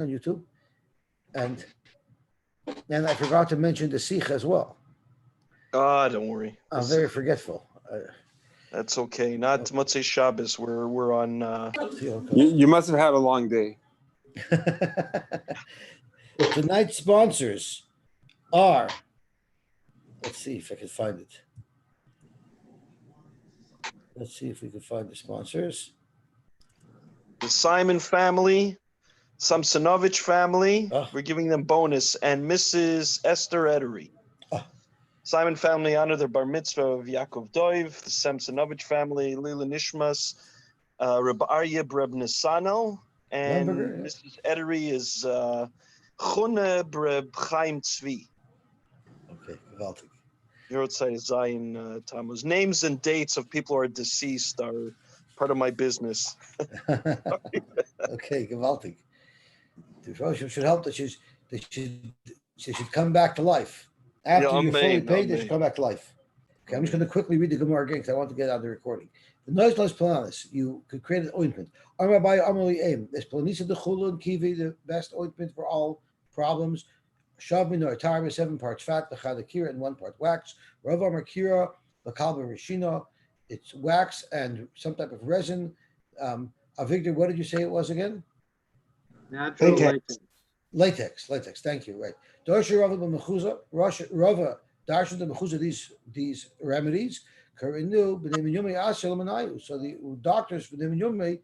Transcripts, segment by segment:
on YouTube, and I forgot to mention the Sikh as well. Don't worry. I'm very forgetful. That's okay. Not Motzoei Shabbos. We're on. You must have had a long day. Tonight's sponsors are. Let's see if I can find it. Let's see if we can find the sponsors. The Simon family, Samsonovich family. We're giving them bonus, and Mrs. Esther Edery. Simon family honor their bar mitzvah of Yaakov Doiv. The Samsonovich family, Lila Nishmas, Reb Arya Breb Nisano, and Mrs. Edery is Chune Breb Chaim Tzvi. Okay, geweldig. Your outside is Zion Tammuz. Names and dates of people who are deceased are part of my business. Okay, geweldig. The fellowship should help that she should come back to life. After you're fully paid, they should come back to life. Okay, I'm just going to quickly read the Gemara again because I want to get out of the recording. The noiseless planalis, you could create an ointment. There's planisa de chulun kivi, the best ointment for all problems. Shavmin or tarva, 7 parts fat, the chadakira, and 1 part wax. Rava merkira, the kalba rishina. It's wax and some type of resin. Avigdor, what did you say it was again? Natural latex. Latex. Thank you. Right. Darsha Rava b'mechuza. Rava darsha the mechuza these remedies. Karinu b'nei yumei asel manayu. So the doctors b'nei yumei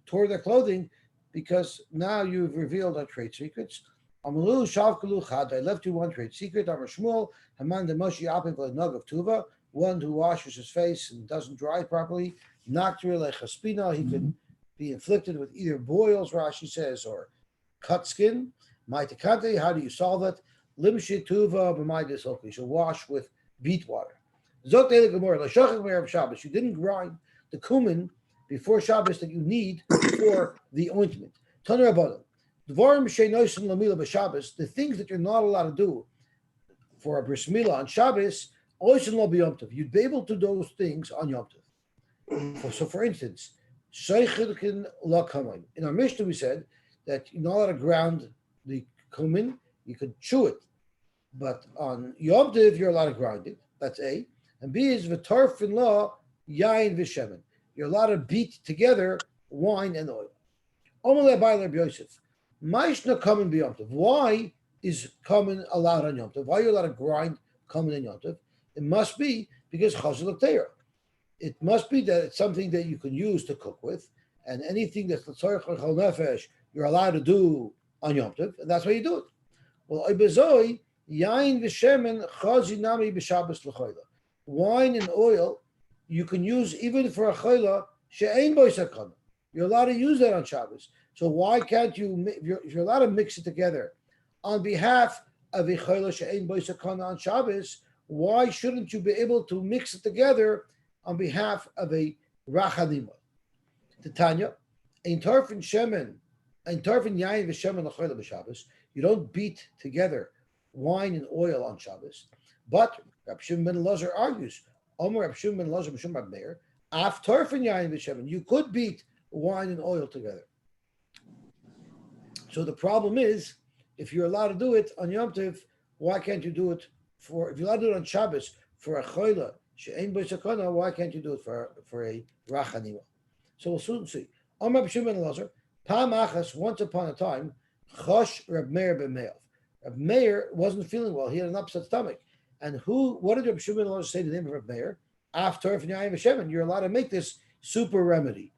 tore their clothing because now you've revealed our trade secrets. Amalu shavkalu chad. I left you one trade secret. Amar Shmuel Haman de Moshe Apin v'nag of Tuva. One who washes his face and doesn't dry properly. Naktir lechaspina. He can be inflicted with either boils, Rashi says, or cut skin. Maitakante, how do you solve it? Limshi tuva b'maydis okli. You should wash with beet water. Zot ele gemara l'shachach me'erev Shabbos. You didn't grind the cumin before Shabbos that you need for the ointment. Tanu Rabbanan. Dvarim she'noisen lamila b'Shabbos. The things that you're not allowed to do for a bris milah on Shabbos, oisen lo b'Yom Tov. You'd be able to do those things on Yom Tov. So, for instance, in our Mishnah we said that you're not allowed to ground the cumin, you could chew it. But on Yom Tov, you're allowed to grind it. That's A. And B is v'tarf in law, yain v'shemen. You're allowed to beat together wine and oil. Omeleh by Rabbi Yosef. Maishna cumin b'Yom Tov. Why is cumin allowed on Yom Tov? Why are you allowed to grind cumin on Yom Tov? It must be because chazal l'teira. It must be that it's something that you can use to cook with, and anything that's l'tzorech l'chol nefesh, you're allowed to do on Yom Tov, and that's why you do it. Well, Motzoei, yain v'shemen chazi nami b'Shabbos l'chayla. Wine and oil, you can use even for a chayla she'ein bo sakana. You're allowed to use that on Shabbos. So why can't you? If you're allowed to mix it together on behalf of a chayla she'ein bo sakana on Shabbos, why shouldn't you be able to mix it together on behalf of a rachanima? Titania, ein tarfin shemen. And tarfin yain v'shemen l'chayla b'Shabbos. You don't beat together wine and oil on Shabbos. But Reb Shimon ben Elazar argues, Omer Reb Shimon ben Elazar b'Shum Reb Meir, af tarfin yain v'shemen. You could beat wine and oil together. So the problem is, if you're allowed to do it on Yom Tov, why can't you do it if you're allowed to do it on Shabbos for a chayla she'ein bo sakana, why can't you do it for a rachanima? So we'll soon see. Omer Reb Shimon ben Elazar. Pam achas, once upon a time, chosh Reb Meir ben Meir. Reb Meir wasn't feeling well. He had an upset stomach. And what did Reb Shimon ben Elazar say to the name of Reb Meir? After you're allowed to make this super remedy.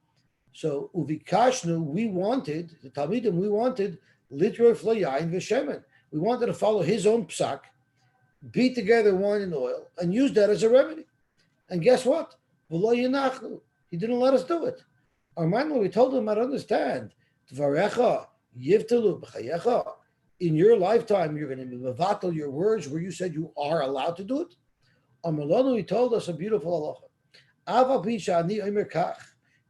So uvikashnu, the Talmidim, we wanted litra flayayin v'shemen. We wanted to follow his own psak, beat together wine and oil, and use that as a remedy. And guess what? V'lo yinachnu. He didn't let us do it. Armando, we told him, I don't understand. Tvarecha, yivtelu b'chayecha. In your lifetime, you're going to be mevatel your words where you said you are allowed to do it. Amalonu, he told us a beautiful halacha. Ava pisha ani omer kach.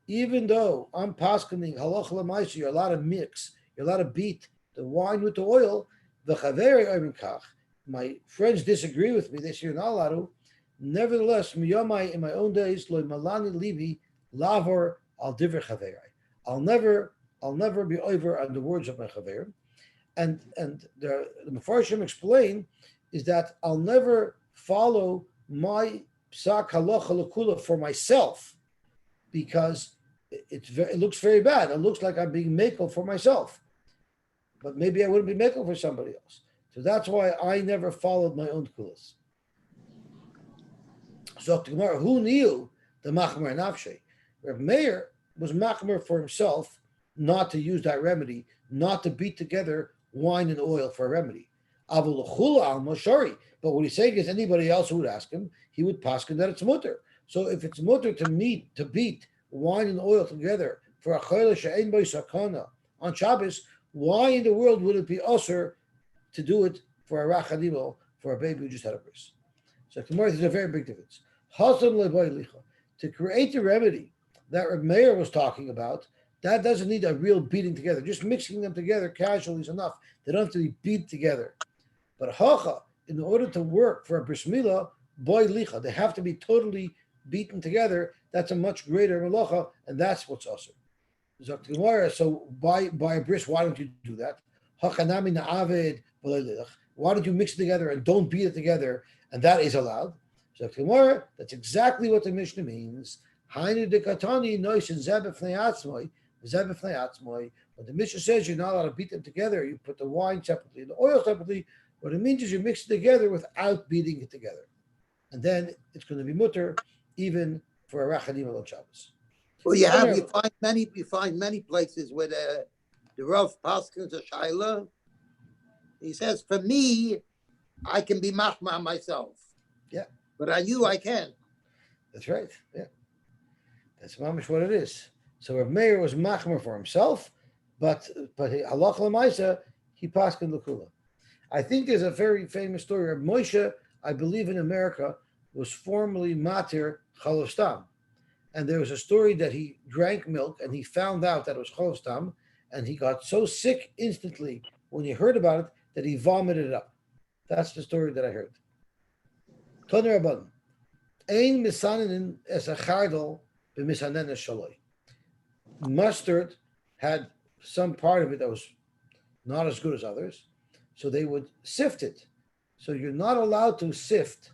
Even though I'm paskening halacha l'maisa, you're allowed to mix, you're allowed to beat the wine with the oil. V'chaveri omer kach. My friends disagree with me. They say you're not allowed to. Nevertheless, miyamai, in my own days, loy malani libi lavor al divrei chaverai. I'll never be over on the words of my chaver. And the Mefarshim explain is that I'll never follow my psak halacha l'kula for myself because it looks very bad. It looks like I'm being makel for myself, but maybe I wouldn't be makel for somebody else. So that's why I never followed my own kulas. So the Gemara, who knew the machmer nafshe? Reb Meir was machmer for himself, not to use that remedy, not to beat together wine and oil for a remedy. But what he's saying is anybody else who would ask him, he would paskin that it's mutter. So if it's mutter to beat wine and oil together for a chayla she'ein bo sakana on Shabbos, why in the world would it be usher to do it for a rachanimo, for a baby who just had a bris? So tomorrow there's a very big difference. To create the remedy that Reb Meir was talking about, that doesn't need a real beating together. Just mixing them together casually is enough. They don't have to be beat together. But hacha, in order to work for a bris milah, boy licha, they have to be totally beaten together. That's a much greater malacha, and that's what's awesome. So by a bris, why don't you do that? Hachanami na'aved b'leilach. Why don't you mix it together and don't beat it together? And that is allowed. So that's exactly what the Mishnah means. When the Mishnah says you're not allowed to beat them together, you put the wine separately and the oil separately. What it means is you mix it together without beating it together. And then it's going to be mutter even for a rachanim on Shabbos. Well, you find many places where the Rav Paskins a Shaila. He says, for me, I can be machma myself. Yeah. But on you, I can't. That's right. Yeah. That's mamish what it is. So Reb Meir was machmer for himself, but halach l'maisa, he paskin l'kula. I think there's a very famous story. Reb Moshe, I believe in America, was formerly matir chalav stam. And there was a story that he drank milk and he found out that it was chalav stam, and he got so sick instantly when he heard about it that he vomited it up. That's the story that I heard. Toner Rabban. Ein misanin es a chardal b'misanen es shaloi. Mustard had some part of it that was not as good as others, so they would sift it. So you're not allowed to sift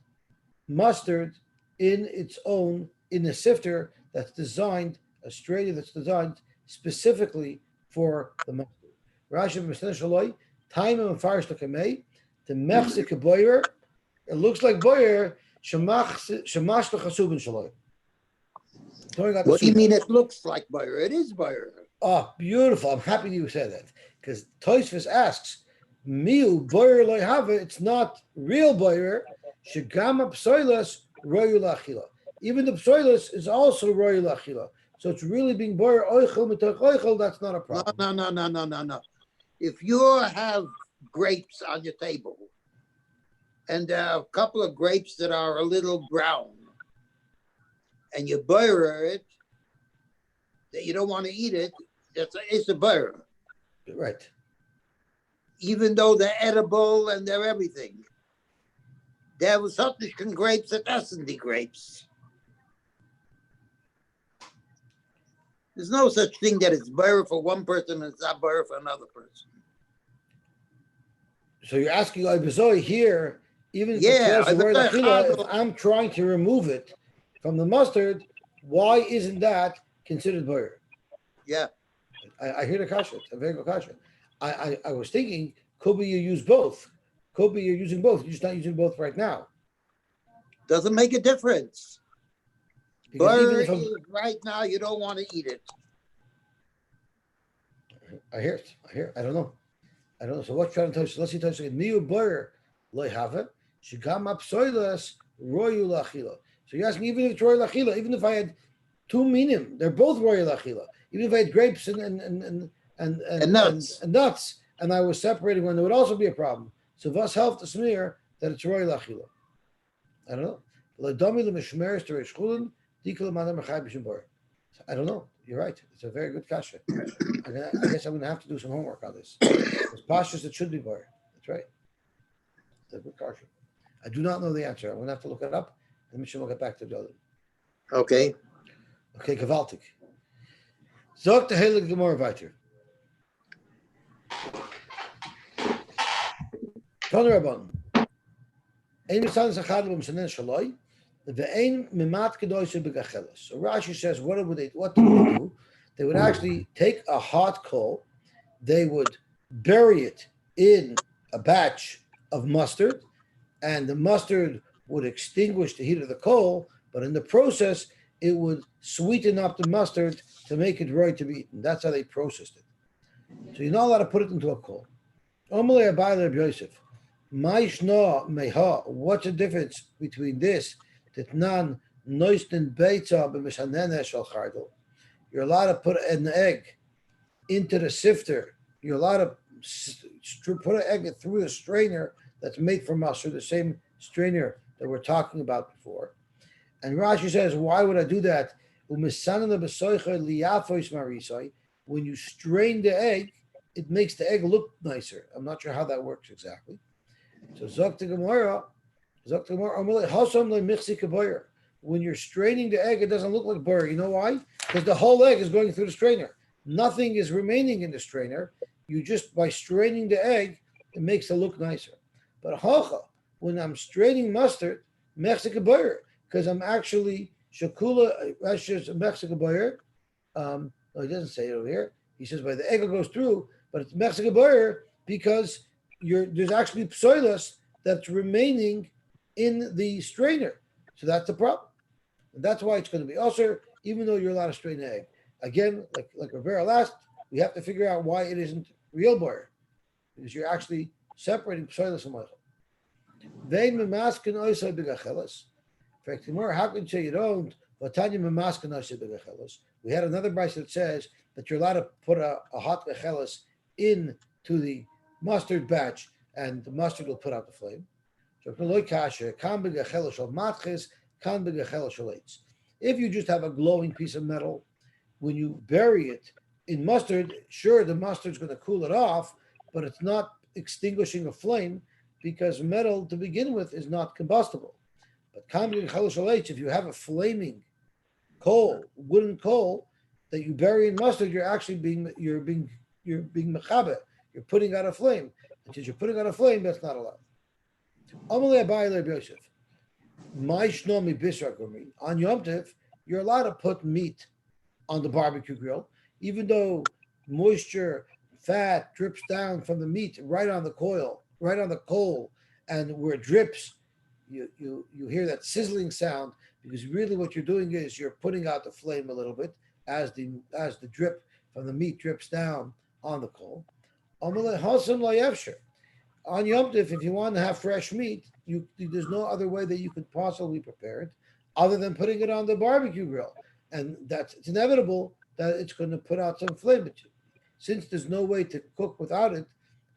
mustard in its own, in a sifter that's designed, a strainer that's designed specifically for the mustard. Rashi b'misanen shaloi, time and farish l'kamei, the mechzik boyer. It looks like boyer. Shemash l'chasubin shaloi. What do you mean it looks like boyer? It is boyer. Oh, beautiful. I'm happy you said that. Because Tosfos asks, Miu boyer lo have it. It's not real boyer. Shegam psoilas royu lachila. Even the psoilas is also royu lachila. So it's really being boyer oichel mitoch oichel. That's not a problem. No. If you have grapes on your table, and there are a couple of grapes that are a little brown, and you boil it, that you don't want to eat it, it's a boil. Right. Even though they're edible and they're everything. There was something grapes that doesn't be grapes. There's no such thing that it's boil for one person and it's not boil for another person. So you're asking Motzoei here, even if I'm trying to remove it from the mustard, why isn't that considered boyer? Yeah. I hear the kasha. It's a very good kasha. I was thinking, could be you use both. Could be you're using both. You're just not using both right now. Doesn't make a difference. Boyer is right now, you don't want to eat it. I hear it. I don't know. So what's trying to touch? Let's see. Touch again. Miu boyer lo have it. Shigam apsoilas royu lachila. So you're asking even if it's royu lachila, even if I had two minim, they're both royu lachila. Even if I had grapes and nuts, and I was separating one, there would also be a problem. So Vas helped to smear that it's royu lachila. I don't know. I don't know. You're right. It's a very good kasha. I guess I'm going to have to do some homework on this. It's pashas that should be bar. That's right. It's a good kasha. I do not know the answer. I'm going to have to look it up, and we'll get back to the other. Okay. Okay, gewaltig. Zog the heilige Gemara weiter. Rabban. Ein misanis achad b'msanen shaloi, ve'ein mimat kedosh begachelos. So Rashi says, what do they do? They would actually take a hot coal, they would bury it in a batch of mustard, and the mustard would extinguish the heat of the coal, but in the process, it would sweeten up the mustard to make it right to be eaten. That's how they processed it. So you're not allowed to put it into a coal. What's the difference between this? You're allowed to put an egg into the sifter. You're allowed to put an egg through the strainer that's made from mustard, the same strainer that we're talking about before. And Rashi says, why would I do that? When you strain the egg, it makes the egg look nicer. I'm not sure how that works exactly. So Zok Gemara, when you're straining the egg, it doesn't look like butter. You know why? Because the whole egg is going through the strainer. Nothing is remaining in the strainer. You just, by straining the egg, it makes it look nicer. But hocha, when I'm straining mustard, Mexican butter, because I'm actually shakula Mexican butter. No, he doesn't say it over here. He says by the egg goes through, but it's Mexican butter because there's actually psoilus that's remaining in the strainer. So that's the problem. And that's why it's going to be ulcer, even though you're allowed to strain the egg. Again, like Rivera last, we have to figure out why it isn't real butter, because you're actually separating psoilus from oil. Vein memaskin oisai begachelas. In fact, how can you say you don't? We had another brayso that says that you're allowed to put a hot gechelas into the mustard batch, and the mustard will put out the flame. If you just have a glowing piece of metal, when you bury it in mustard, sure, the mustard's going to cool it off, but it's not extinguishing a flame because metal to begin with is not combustible. But if you have a flaming coal, wooden coal that you bury in mustard, you're actually being mechaber. You're putting out a flame. And since you're putting out a flame, that's not allowed. On Yom Tov, you're allowed to put meat on the barbecue grill, even though moisture, fat drips down from the meat right on the coal, and where it drips, you hear that sizzling sound, because really what you're doing is you're putting out the flame a little bit as the drip from the meat drips down on the coal. On Yom Tov, if you want to have fresh meat, there's no other way that you could possibly prepare it other than putting it on the barbecue grill, and it's inevitable that it's going to put out some flame. But since there's no way to cook without it,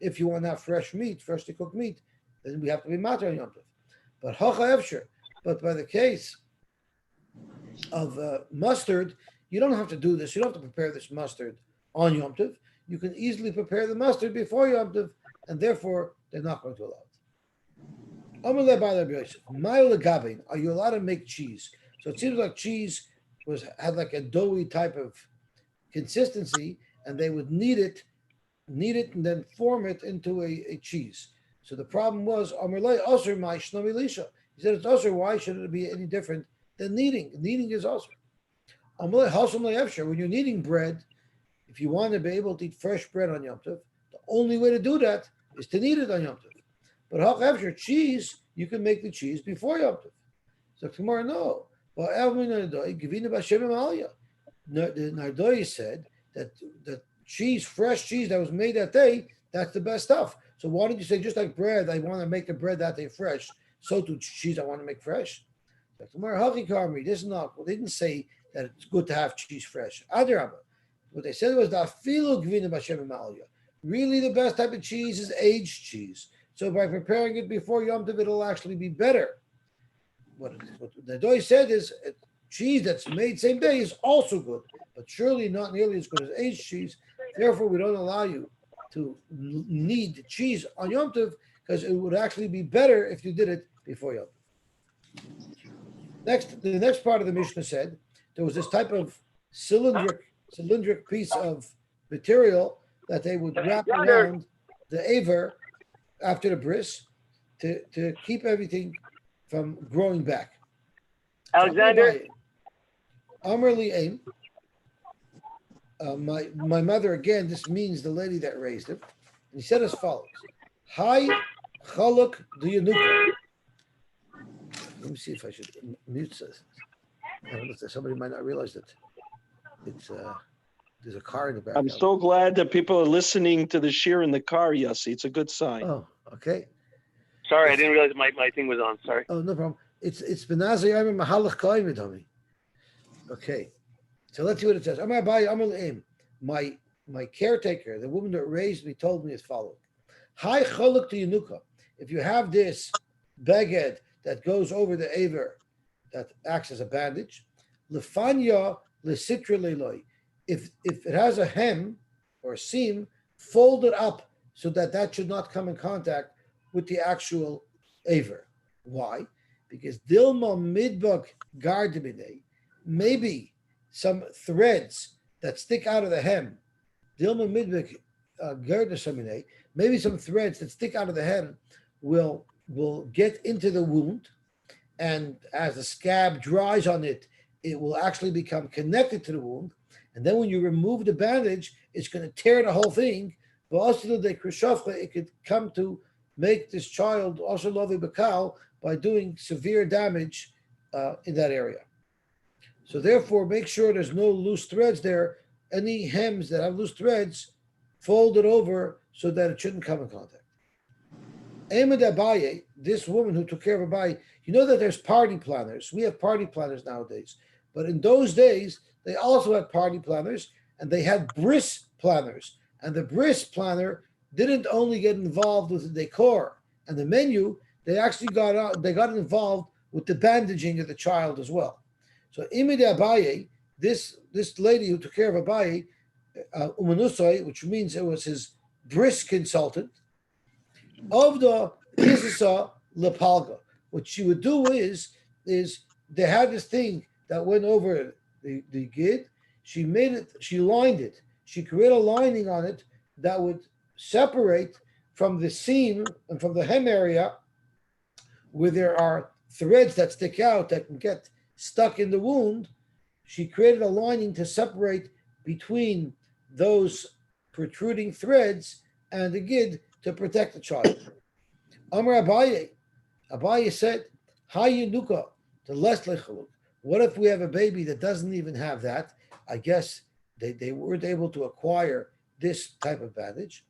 if you want to have freshly cooked meat, then we have to be matter on Yom Tov. But but by the case of mustard, you don't have to do this. You don't have to prepare this mustard on Yom Tov. You can easily prepare the mustard before Yom Tov, and therefore they're not going to allow it. Are you allowed to make cheese? So it seems like cheese had like a doughy type of consistency, and they would knead it, and then form it into a cheese. So the problem was, he said it's also, why should it be any different than kneading? Kneading is also. When you're kneading bread, if you want to be able to eat fresh bread on Yom Tov, the only way to do that is to knead it on Yom Tov. But cheese, you can make the cheese before Yom Tov. So tomorrow, no. Well, the Nardoi said that cheese, fresh cheese that was made that day, that's the best stuff. So why did you say, just like bread, I want to make the bread that day fresh, so to cheese I want to make fresh? This is not, well, they didn't say that it's good to have cheese fresh. What they said was that really the best type of cheese is aged cheese. So by preparing it before Yom Tov, it'll actually be better. What the Doi said is cheese that's made same day is also good, but surely not nearly as good as aged cheese. Therefore, we don't allow you to knead cheese on Yom Tov, because it would actually be better if you did it before Yom Tov. The next part of the Mishnah said there was this type of cylindric piece of material that they would wrap around the aver after the bris to keep everything from growing back. Alexander? Amrli Aim. My mother, again, this means the lady that raised him. And he said as follows. Hi, Chaluk Duyanuka. Let me see if I should mute this. I don't know if somebody might not realize that it's there's a car in the background. I'm so glad that people are listening to the shir in the car, Yosy. It's a good sign. Oh, okay. Sorry, I didn't realize my thing was on. Sorry. Oh, no problem. It's Benazir Yamim Mahalach Koim Midami. Okay. So let's see what it says. My caretaker, the woman that raised me, told me as follows. Hi Chaluk to Yanuka. If you have this beged that goes over the aver that acts as a bandage, Lefanya Lesitra Leloi. If it has a hem or a seam, fold it up so that should not come in contact with the actual aver. Why? Because Dilma Midbuk Gardimine, maybe some threads that stick out of the hem, Dilma Midbuk Gardasamine, maybe some threads that stick out of the hem will get into the wound, and as the scab dries on it, it will actually become connected to the wound. And then when you remove the bandage, it's going to tear the whole thing. But also it could come to make this child also lovi bakal by doing severe damage in that area. So therefore, make sure there's no loose threads there. Any hems that have loose threads, fold it over so that it shouldn't come in contact. Ahmed Abaye, this woman who took care of Abaye, you know that there's party planners. We have party planners nowadays. But in those days, they also had party planners, and they had bris planners. And the bris planner didn't only get involved with the decor and the menu, they actually got involved with the bandaging of the child as well. So Imid Abaye, this lady who took care of Abaye, Motzoei, which means it was his bris consultant, of the Isisa Lepalga. What she would do is they had this thing that went over the gid. She lined it. She created a lining on it that would separate from the seam and from the hem area where there are threads that stick out that can get stuck in the wound. She created a lining to separate between those protruding threads and the gid to protect the child. Amar Abaye said, Hayanuka, to less lechaluk. What if we have a baby that doesn't even have that? I guess they weren't able to acquire this type of bandage.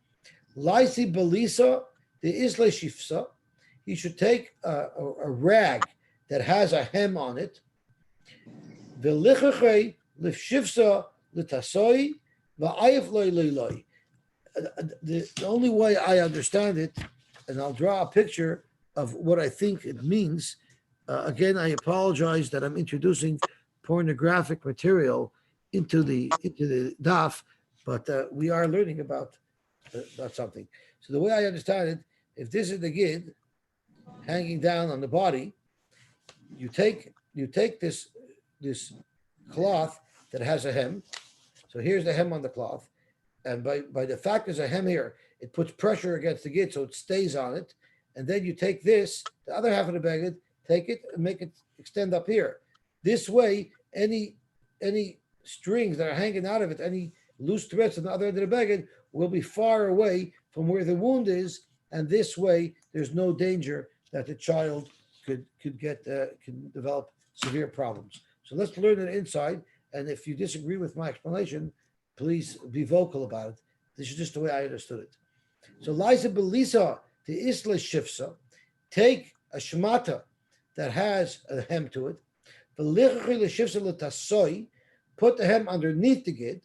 Laisi Belisa, the Isle Shifsa, he should take a rag that has a hem on it. V'lichachei l'shifsa l'tasoi v'ayif loy loy loy. The only way I understand it, and I'll draw a picture of what I think it means. Again, I apologize that I'm introducing pornographic material into the daf, but we are learning about something. So the way I understand it, if this is the gid hanging down on the body, you take this cloth that has a hem. So here's the hem on the cloth. And by the fact there's a hem here, it puts pressure against the gid so it stays on it. And then you take this, the other half of the beged, take it and make it extend up here. This way, any strings that are hanging out of it, any loose threads on the other end of the beged will be far away from where the wound is. And this way, there's no danger that the child could develop severe problems. So let's learn it inside. And if you disagree with my explanation, please be vocal about it. This is just the way I understood it. So Liza Belisa, the Isla Shifsa, take a shmata that has a hem to it, put the hem underneath the gid,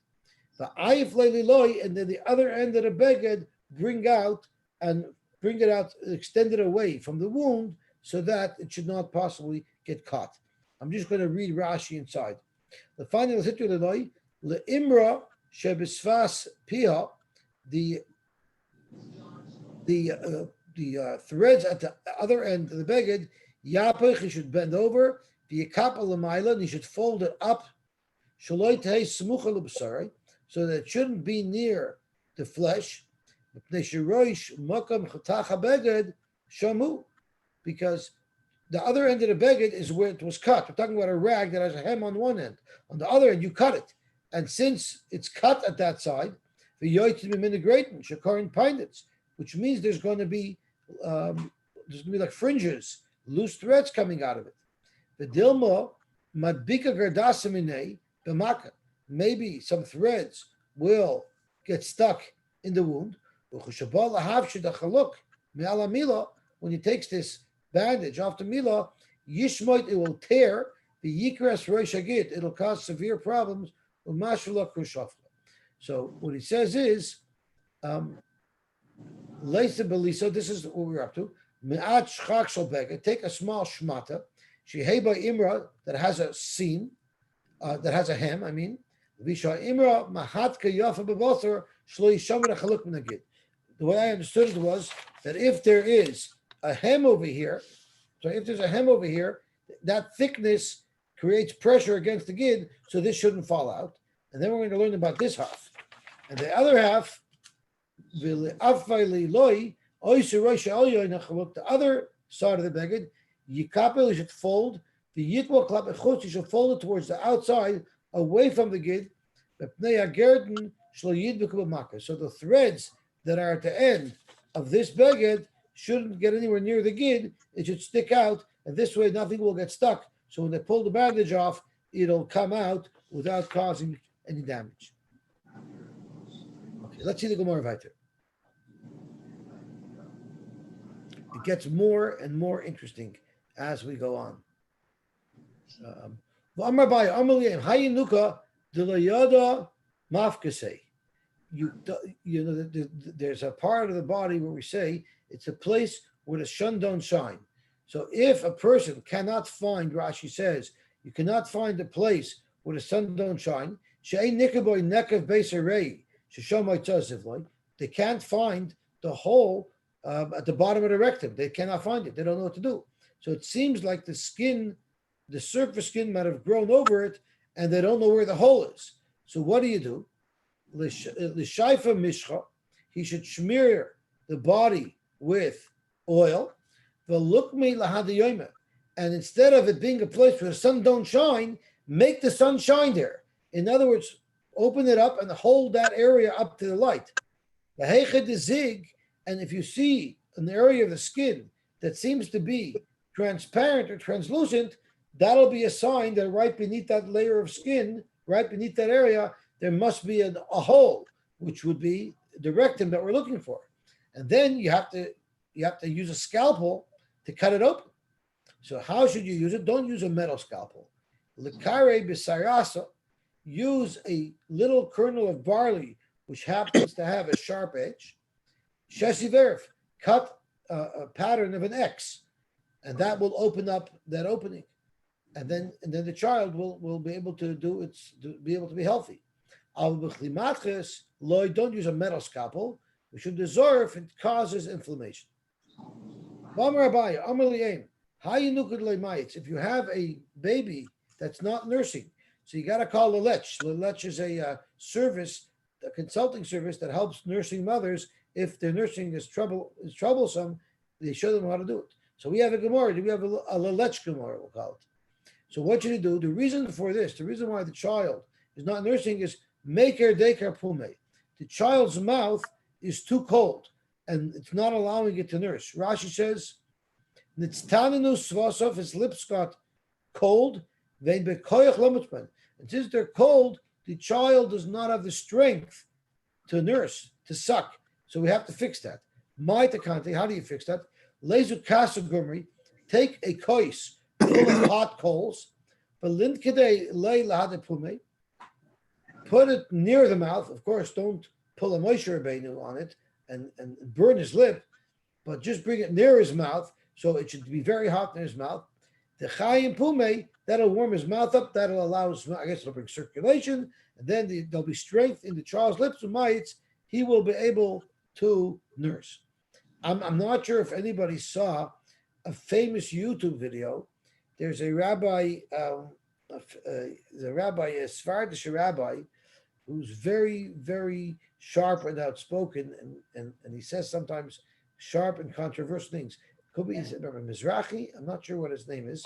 and then the other end of the beged bring it out, extend it away from the wound so that it should not possibly get caught. I'm just going to read Rashi inside. The final situation, the imra shebisfas pia, the threads at the other end of the beged, yapach, he should bend over, the yakapa lamaila, and he should fold it up, shaloi tehei smucha l'b'sarei, so that it shouldn't be near the flesh, Because the other end of the beged is where it was cut. We're talking about a rag that has a hem on one end. On the other end, you cut it. And since it's cut at that side, the yoyt is minigration, shakarin pinets, which means there's going to be like fringes, loose threads coming out of it. The dilma madbika gardasamine b'maka. Maybe some threads will get stuck in the wound. When he takes this bandage off the milah, yishmoit, it will tear the yikras roishagit. It'll cause severe problems. So what he says is, so this is what we're up to. Take a small shmata, sheheba imra that has a seam, that has a hem. I mean, visha imra mahatka yafa b'basar shlo yishamer achaluk minagid. The way I understood it was that if there is a hem over here, that thickness creates pressure against the gid, so this shouldn't fall out. And then we're going to learn about this half. And the other half, the other side of the beged, yikapel, you should fold. The yitwal klap, you should fold it towards the outside, away from the gid. So the threads that are at the end of this beged shouldn't get anywhere near the gid. It should stick out, and this way nothing will get stuck. So when they pull the bandage off, it'll come out without causing any damage. Okay, let's see the Gemara weiter. It gets more and more interesting as we go on. There's a part of the body where we say it's a place where the sun don't shine. So if a person cannot find, Rashi says, you cannot find a place where the sun don't shine, they can't find the hole at the bottom of the rectum. They cannot find it. They don't know what to do. So it seems like the skin, the surface skin might have grown over it, and they don't know where the hole is. So what do? L'shaifa mishcha, he should smear the body with oil. And instead of it being a place where the sun don't shine, make the sun shine there. In other words, open it up and hold that area up to the light. And if you see an area of the skin that seems to be transparent or translucent, that'll be a sign that right beneath that layer of skin, right beneath that area, there must be a hole, which would be the rectum that we're looking for. And then you have to use a scalpel to cut it open. So how should you use it? Don't use a metal scalpel. L'kare b'sarasa, use a little kernel of barley, which happens to have a sharp edge. Shesiverf, cut a pattern of an X, and that will open up that opening. And then the child will be able to be able to be healthy. Don't use a metal scalpel. We should deserve it causes inflammation. If you have a baby that's not nursing, so you got to call Lelech. Lelech is a consulting service that helps nursing mothers. If their nursing is troublesome, they show them how to do it. So we have a Gemara. We have a Lelech Gemara, we'll call it. So what you do, the reason for this, the reason why the child is not nursing is Meker Deker Pume. The child's mouth is too cold and it's not allowing it to nurse. Rashi says, Nitztaninu Svasov, his lips got cold, and since they're cold, the child does not have the strength to nurse, to suck. So we have to fix that. Maitakante, how do you fix that? Lezu Kasagumri, take a kois full of hot coals, put it near the mouth. Of course, don't pull a Moshe Rabbeinu on it and burn his lip, but just bring it near his mouth, so it should be very hot in his mouth. The chayim pume, that'll warm his mouth up, that'll allow his, I guess it'll bring circulation, and then there'll be strength in the child's lips and mites. He will be able to nurse. I'm not sure if anybody saw a famous YouTube video. There's a rabbi, a Sephardic rabbi, who's very, very sharp and outspoken, and he says sometimes sharp and controversial things. Could be Mizrahi. I'm not sure what his name is,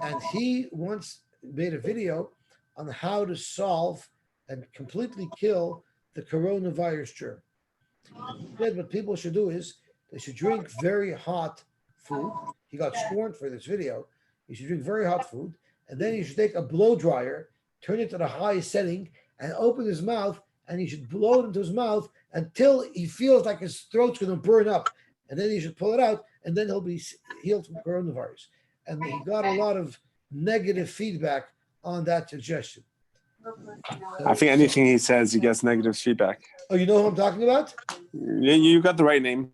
and he once made a video on how to solve and completely kill the coronavirus germ. And he said what people should do is they should drink very hot food. He got scorned for this video. You should drink very hot food, and then you should take a blow dryer, turn it to the highest setting, and open his mouth, and he should blow it into his mouth until he feels like his throat's going to burn up, and then he should pull it out, and then he'll be healed from coronavirus. And he got a lot of negative feedback on that suggestion. I think anything he says, he gets negative feedback. Oh, you know who I'm talking about? Yeah, you got the right name.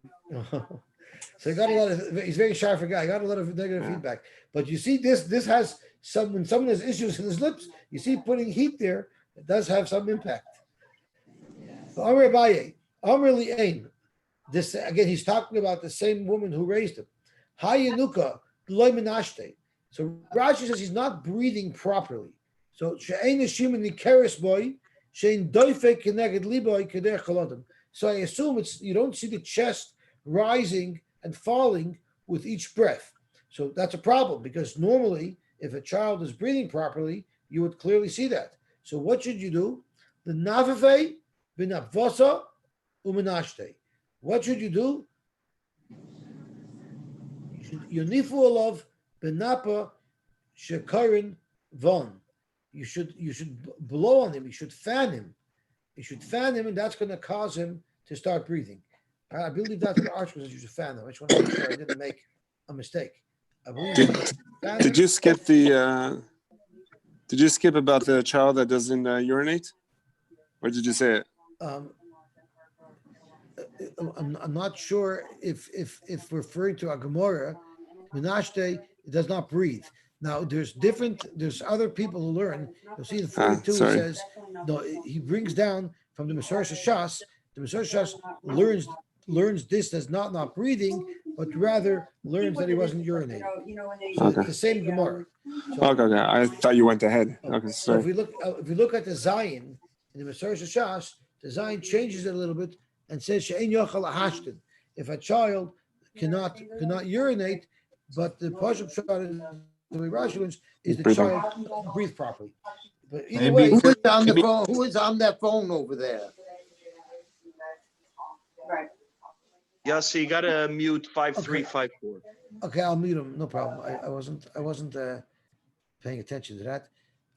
So he got a lot of. He's a very sharp guy. He got a lot of negative feedback. But you see, this has some. When someone has issues in his lips, you see, putting heat there, it does have some impact. So Amr Abaye, Amr Li'ain. This again, he's talking about the same woman who raised him. Hayanuka loy menashte. So Rashi says he's not breathing properly. So she'ein neshim nikeres boy, she'ein doife keneged liboy keder chalodim. So I assume it's you don't see the chest rising and falling with each breath. So that's a problem because normally, if a child is breathing properly, you would clearly see that. So what should you do? The nafefe b'napvosa u'menashte. What should you do? Yonifu olav benapa shekarin von. You should blow on him. You should fan him. You should fan him, and that's going to cause him to start breathing. I believe that's what the article says. You should fan him. I just want to make sure I didn't make a mistake. I believe did you skip the? Did you skip about the child that doesn't urinate, or did you say it? I'm not sure if referring to a Gemara, Menashte does not breathe. Now there's other people who learn. You'll see in 42 it says no. He brings down from the Maasei Shas. The Maasei Shas learns this as not breathing, but rather learns that he wasn't urinating. So it's the same Gemara. So, okay. I thought you went ahead. Okay, so if we look at the Zayin in the Maasei Shas, the Zayin changes it a little bit and says she'ein yochel hashtin. If a child cannot urinate, but the Pashup shot is the way Rashi learns is the child doesn't breathe properly. But either way, who is on the phone? Who is on that phone over there? Right. Yosy, you gotta mute 5354. Okay, I'll mute him. No problem. I wasn't paying attention to that.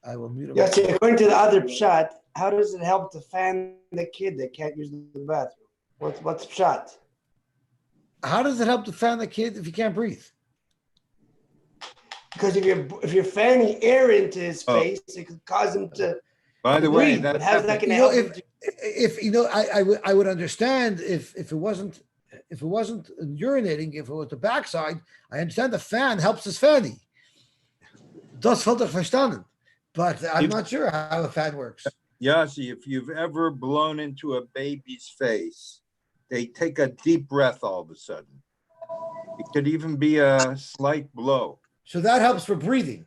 I will mute him. Yeah, see, according to the other pshat, how does it help to fan the kid that can't use the bathroom? What's pshat? How does it help to fan the kid if he can't breathe? Because if you're fanning air into his face, it could cause him to. By the way, breathe. But how's that going to help? If I would understand if it wasn't urinating, if it was the backside, I understand the fan helps his fanny. Das wird doch verstanden, but I'm not sure how the fan works. Yosy, if you've ever blown into a baby's face, they take a deep breath all of a sudden. It could even be a slight blow. So that helps for breathing.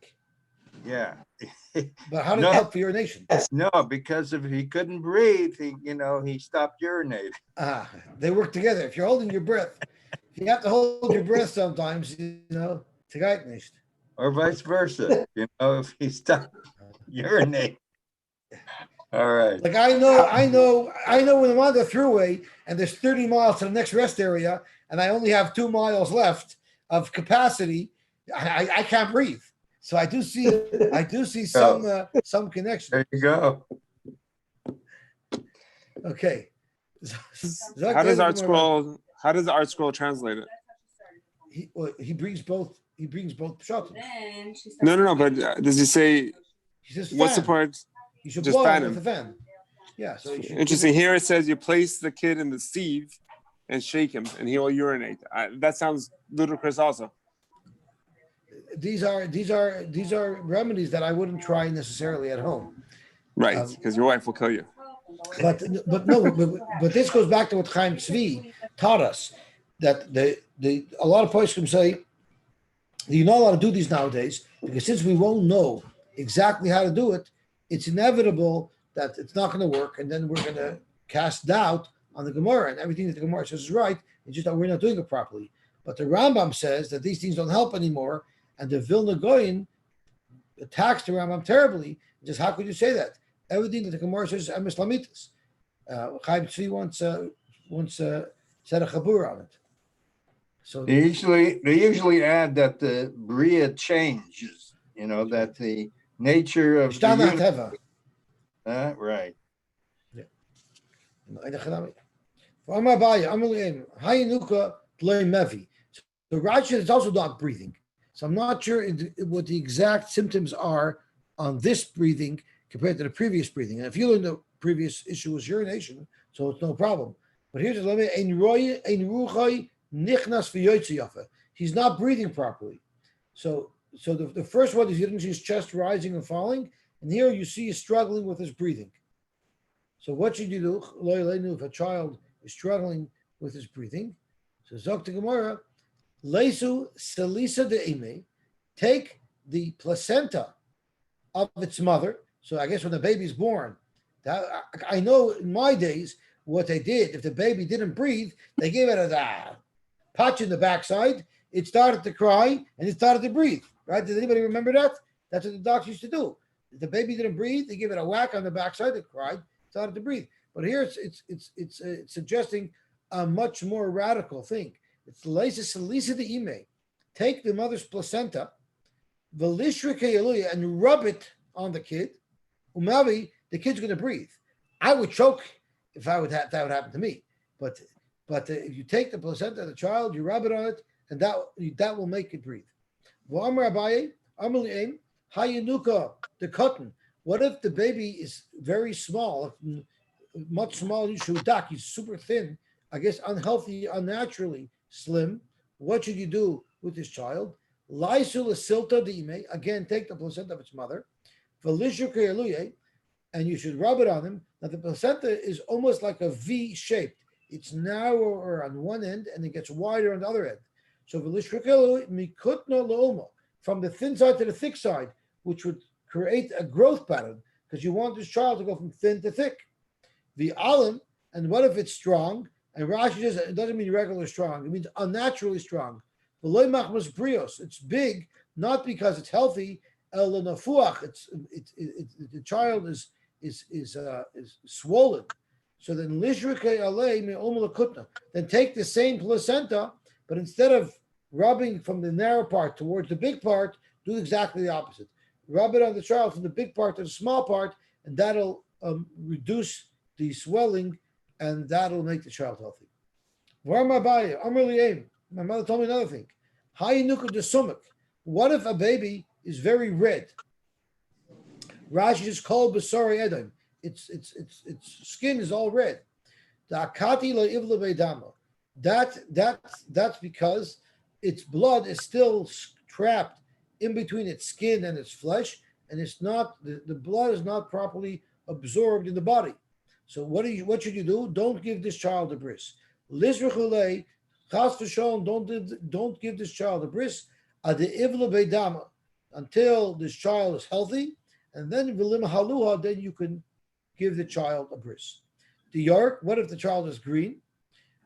Yeah. But how does it help for urination? No, because if he couldn't breathe, he stopped urinating. They work together. If you're holding your breath, if you have to hold your breath sometimes, to geht nicht. Or vice versa, if he stopped urinating. All right. Like I know when I'm on the thruway and there's 30 miles to the next rest area and I only have 2 miles left of capacity, I can't breathe. So I do see some connection. There you go. Okay. How does the art scroll translate it? He brings both pshatim. No. But does he say? He says, what's the part? You should just blow fan him him. with the fan. Yeah. So Interesting. Here it says you place the kid in the sieve and shake him, and he will urinate. That sounds ludicrous, also. These are remedies that I wouldn't try necessarily at home. Right, because your wife will kill you. But this goes back to what Chaim Tzvi taught us, that a lot of poskim say you're not allowed to do these nowadays because since we won't know exactly how to do it, it's inevitable that it's not going to work, and then we're going to cast doubt on the Gemara, and everything that the Gemara says is right. It's just that we're not doing it properly. But the Rambam says that these things don't help anymore, and the Vilna Goyin attacks the Rambam terribly. Just how could you say that? Everything that the Gemara says is emes lamitas. Chaim Tzvi once said a chabur on it. So they usually add that the bria changes. That the nature of the right. Yeah. The Rashi is also not breathing. So I'm not sure what the exact symptoms are on this breathing compared to the previous breathing. And if you learn the previous issue was urination, so it's no problem. But here's the he's not breathing properly. So the first one is you didn't see his chest rising and falling, and here you see he's struggling with his breathing. So what should you do if a child is struggling with his breathing? So Zok Gemara, Leisu Selisa de Ime, take the placenta of its mother. So I guess when the baby's born, I know in my days what they did, if the baby didn't breathe, they gave it a patch in the backside, it started to cry, and it started to breathe. Right? Does anybody remember that? That's what the doctors used to do. If the baby didn't breathe, they give it a whack on the backside, it cried, started to breathe. But here it's suggesting a much more radical thing. It's Lisa the Ime. Take the mother's placenta, and rub it on the kid. Umavi, the kid's going to breathe. I would choke if that would happen to me. But if you take the placenta of the child, you rub it on it, and that will make it breathe. The cotton. What if the baby is very small, much smaller than he's super thin, I guess unhealthy, unnaturally slim? What should you do with this child? Again, take the placenta of its mother, and you should rub it on him. Now the placenta is almost like a V shaped. It's narrower on one end and it gets wider on the other end. So from the thin side to the thick side, which would create a growth pattern, because you want this child to go from thin to thick. The alim, and what if it's strong? And Rashi says it doesn't mean regular strong, it means unnaturally strong. It's big, not because it's healthy. The child is swollen. So then then take the same placenta, but instead of rubbing from the narrow part towards the big part, do exactly the opposite. Rub it on the child from the big part to the small part, and that'll reduce the swelling, and that'll make the child healthy. My mother told me another thing. What if a baby is very red? Rashi is called Basari Edom. Its skin is all red. That's because its blood is still trapped in between its skin and its flesh, and it's not the blood is not properly absorbed in the body. So what should you do? Don't give this child a bris. Lizrachulei, chas v'sholom, don't give this child a bris until this child is healthy, and then v'lim haluha, then you can give the child a bris. The yark, what if the child is green?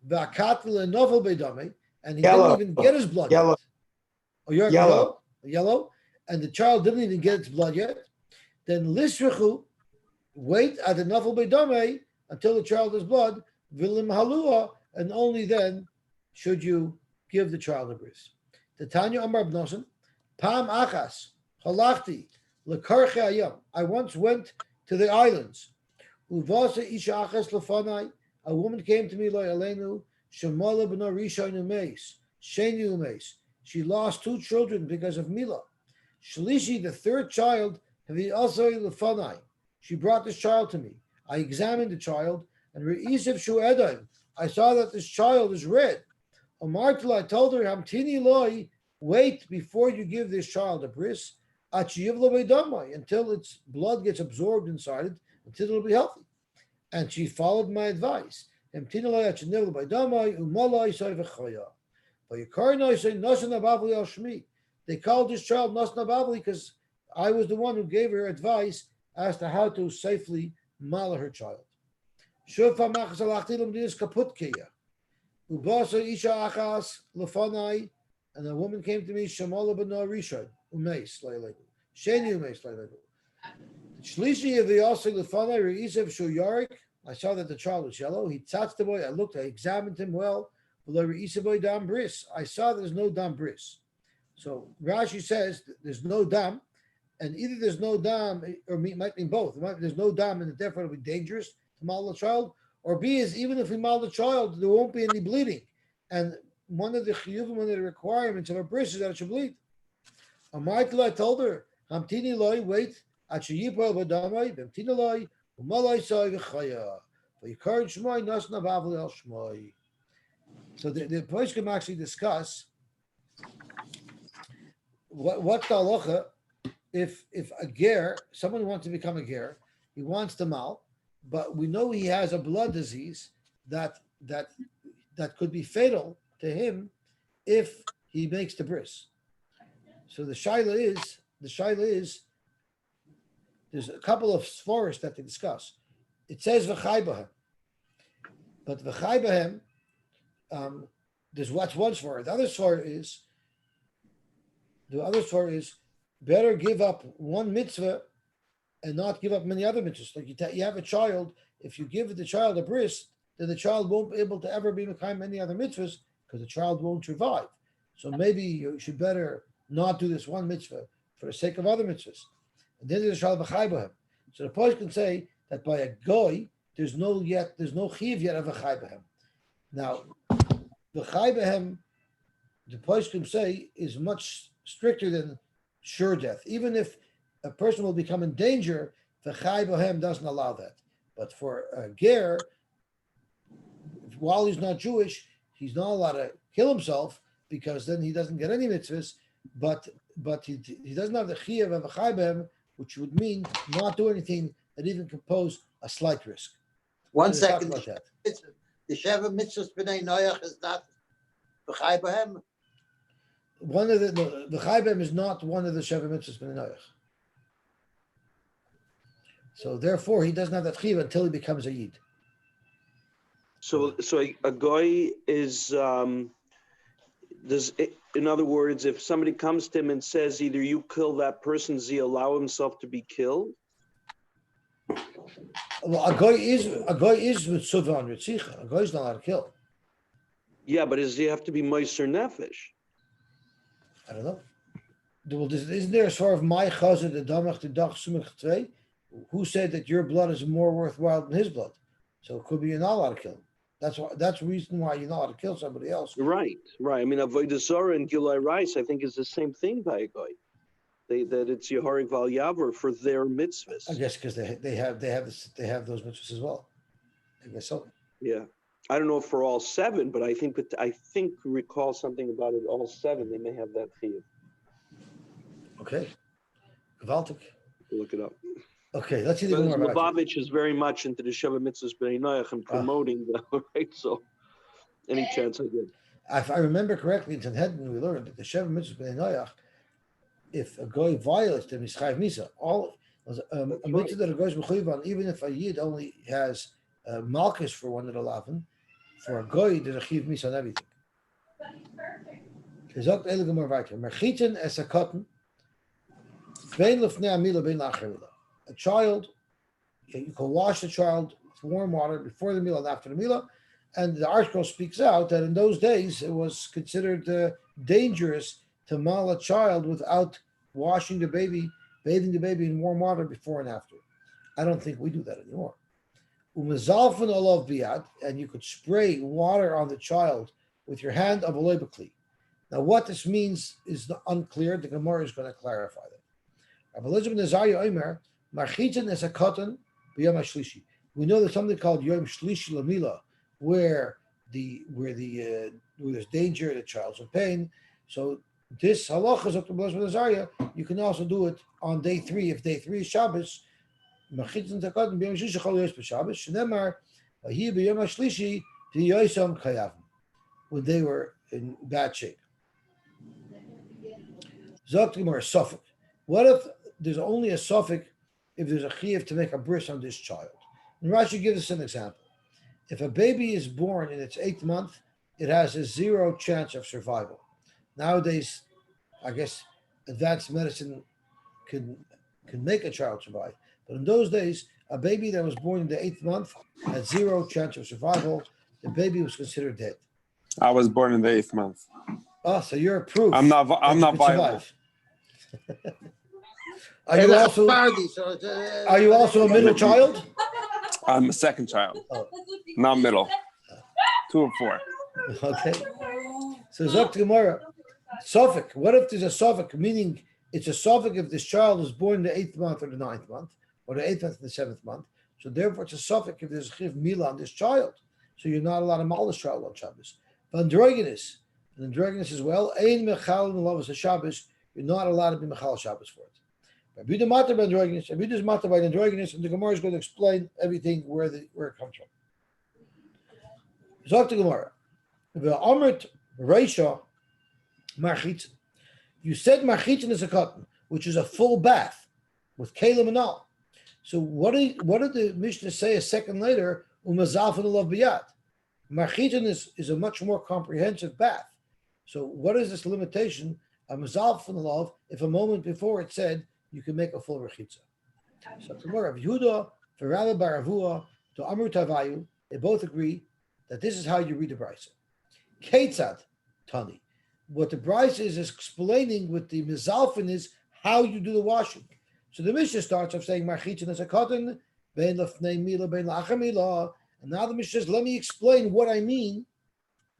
V'akat v'lenovel beidame, and he didn't even get his blood yet. Oh, yark yellow, and the child didn't even get its blood yet. Then lisrachu, wait at the novel beidame until the child has blood, v'lim haluha, and only then should you give the child a bris. The Tanya Amar Bnosan, Pam Achas, Halachti, Lekarche Ayam. I once went to the islands. Uvasa Isha Achas Lefanai. A woman came to me, Lo Alenu, Shemala B'no Rishon Umeis, Sheni Umeis. She lost 2 children because of Mila. Shlishi, the 3rd child, Havi also Lefanai. She brought this child to me. I examined the child, and Re'isiv Shu Edom. I saw that this child is red. Amartila, I told her, Hamtini Loi, wait before you give this child a bris, until its blood gets absorbed inside it, until it'll be healthy. And she followed my advice. They called this child Nasna Babli because I was the one who gave her advice as to how to safely mala her child. Shufa machas alachtilim dis kaput kiya. Ubasa isha achas lefanai, and a woman came to me, Shamala b'no rishon, umeis leilegu. Sheni umeis leilegu. Shlishi of the also lefanai reisav shu yarik. I saw that the child was yellow. He touched the boy. I looked. I examined him well. Dam bris. I saw there's no dam bris. So Rashi says there's no dam, and either there's no dam, or might mean both. There's no dam, and therefore it'll be dangerous to maul the child. Or B is even if we maul the child, there won't be any bleeding. And one of the chiyuvim, one of the requirements of a bris is that it should bleed. I told her, "Hamtini loy, wait. Achiyipol v'damai, v'hamtini loy, u'malai soy v'chaya, v'yikar shmoi nasna bavli al shmoi." So the place can actually discuss what's the halacha if a ger, someone wants to become a ger, he wants to mal, but we know he has a blood disease that could be fatal to him if he makes the bris. So the shaila is there's a couple of sforos that they discuss. It says v'chai b'hem, but v'chai b'hem, there's what's one svara. The other svara is better give up one mitzvah and not give up many other mitzvahs. Like you have a child, if you give the child a bris, then the child won't be able to ever be mekayim many other mitzvahs because the child won't survive. So maybe you should better not do this one mitzvah for the sake of other mitzvahs. And then there's a child b'chai b'hem. So the post can say that by a goy, there's no chiv yet of a chai b'hem. Now, the chai b'hem, the post can say, is much stricter than sure death. Even if a person will become in danger, the chai b'hem doesn't allow that. But for a ger, while he's not Jewish, he's not allowed to kill himself because then he doesn't get any mitzvahs. But he doesn't have the chiyuv of a chai b'hem, which would mean not do anything that even can pose a slight risk. One second. The Sheva Mitzvahs B'nai Noach is not B'chai B'hem? One of the Chai B'hem is not one of the Sheva Mitzvahs B'nai Noach. So therefore, he doesn't have that chiv until he becomes a yid. So a goy is does it, in other words, if somebody comes to him and says either you kill that person, does he allow himself to be killed? Well, a guy is with Suva on Ritzicha. A guy is not allowed to kill. Yeah, but does he have to be Meiser Nefesh? I don't know. Well, isn't there a sort of my chazad the damach the dach sumach tvei? Who said that your blood is more worthwhile than his blood? So it could be you're not allowed to kill him. That's the reason why you're not allowed to kill somebody else. Right. I mean, Avodah Zarah and Gilai Rice, I think, is the same thing by a guy. That it's Yehorik Val Yavar for their mitzvahs. I guess because they have those mitzvahs as well. I guess so. Yeah, I don't know if for all seven, but I think recall something about it. All seven, they may have that chiyuv. Okay, Gewaltig. Look it up. Okay, let's see the more about Lubavitch is very much into the Sheva Mitzvahs B'nai Noach and promoting them, right? So, any chance I get. If I remember correctly, in Sanhedrin we learned that the Sheva Mitzvahs B'nai Noach, if a guy violates them, he's chayav misa. All a mitzvah that a guy is mechuyev on, even if a yid only has malchus for 111, for a guy there's a chayav misa on everything. Gezakt ele gemar weiter. Merchiten es a cotton. Bein lefnei amila, bein la'achar mila. A child, you can wash the child with warm water before the meal and after the meal. And the article speaks out that in those days it was considered dangerous to maul a child without washing the baby, bathing the baby in warm water before and after. I don't think we do that anymore. Umezalfen olav biyad, and you could spray water on the child with your hand of a lebekli. Now, what this means is unclear. The Gemara is going to clarify that. Rabbi Elizabeth Nazariah Omer, marchitin es a cotton b'yom hashlishi. We know there's something called yom shlishi lamila, where there's danger, the child's in pain. So this halacha of the Elizabeth Nazariah, you can also do it on day 3. If day 3 is Shabbos, marchitin es a cotton b'yom shlishi chol yos b'Shabbos. Shneimar v'hi b'yom hashlishi v'yosam chayavim, when they were in bad shape. Zok Gemara suffix. What if there's only a suffix if there's a chiyuv to make a bris on this child? And Rashi gives us an example. If a baby is born in its 8th month, it has a 0 chance of survival. Nowadays, I guess advanced medicine can make a child survive. But in those days, a baby that was born in the 8th month had 0 chance of survival. The baby was considered dead. I was born in the 8th month. Oh, so you're proof. I'm not viable. Are you also a middle child? I'm a second child, not middle. 2 of 4. Okay. So Zok Gemara, Suffolk. What if there's a Suffolk, meaning it's a Suffolk if this child is born in the 8th month or the 9th month, or the 8th month and the 7th month. So therefore it's a Suffolk if there's a Chiv Mila on this child. So you're not allowed to mal this child on Shabbos. But androgynous as well, Ein Mechal Melavas Shabbos, you're not allowed to be Mechal Shabbos for it. Agudah Mata by androgynous, Agudah Mata by androgynous, and the Gemara is going to explain everything where it comes from. Zok the Gemara. The Amrit Reisha Marchitzin. You said Marchitzin is a cotton, which is a full bath with kalim and all. So what did the Mishnah say a second later? Umazafin alav biyad. Marchitzin is a much more comprehensive bath. So what is this limitation? A mazafin alav. If a moment before it said you can make a full rechitza. So tomorrow, Yehuda, Farala Baravua, to Amru Tavayu, they both agree that this is how you read the Brisa. Ketzad Tani. What the Brisa is explaining with the mizalfin is how you do the washing. So the Mishnah starts off saying Marchitzin is a cotton, bein lafnei mila, bein lachamila, and now the Mishnah says, let me explain what I mean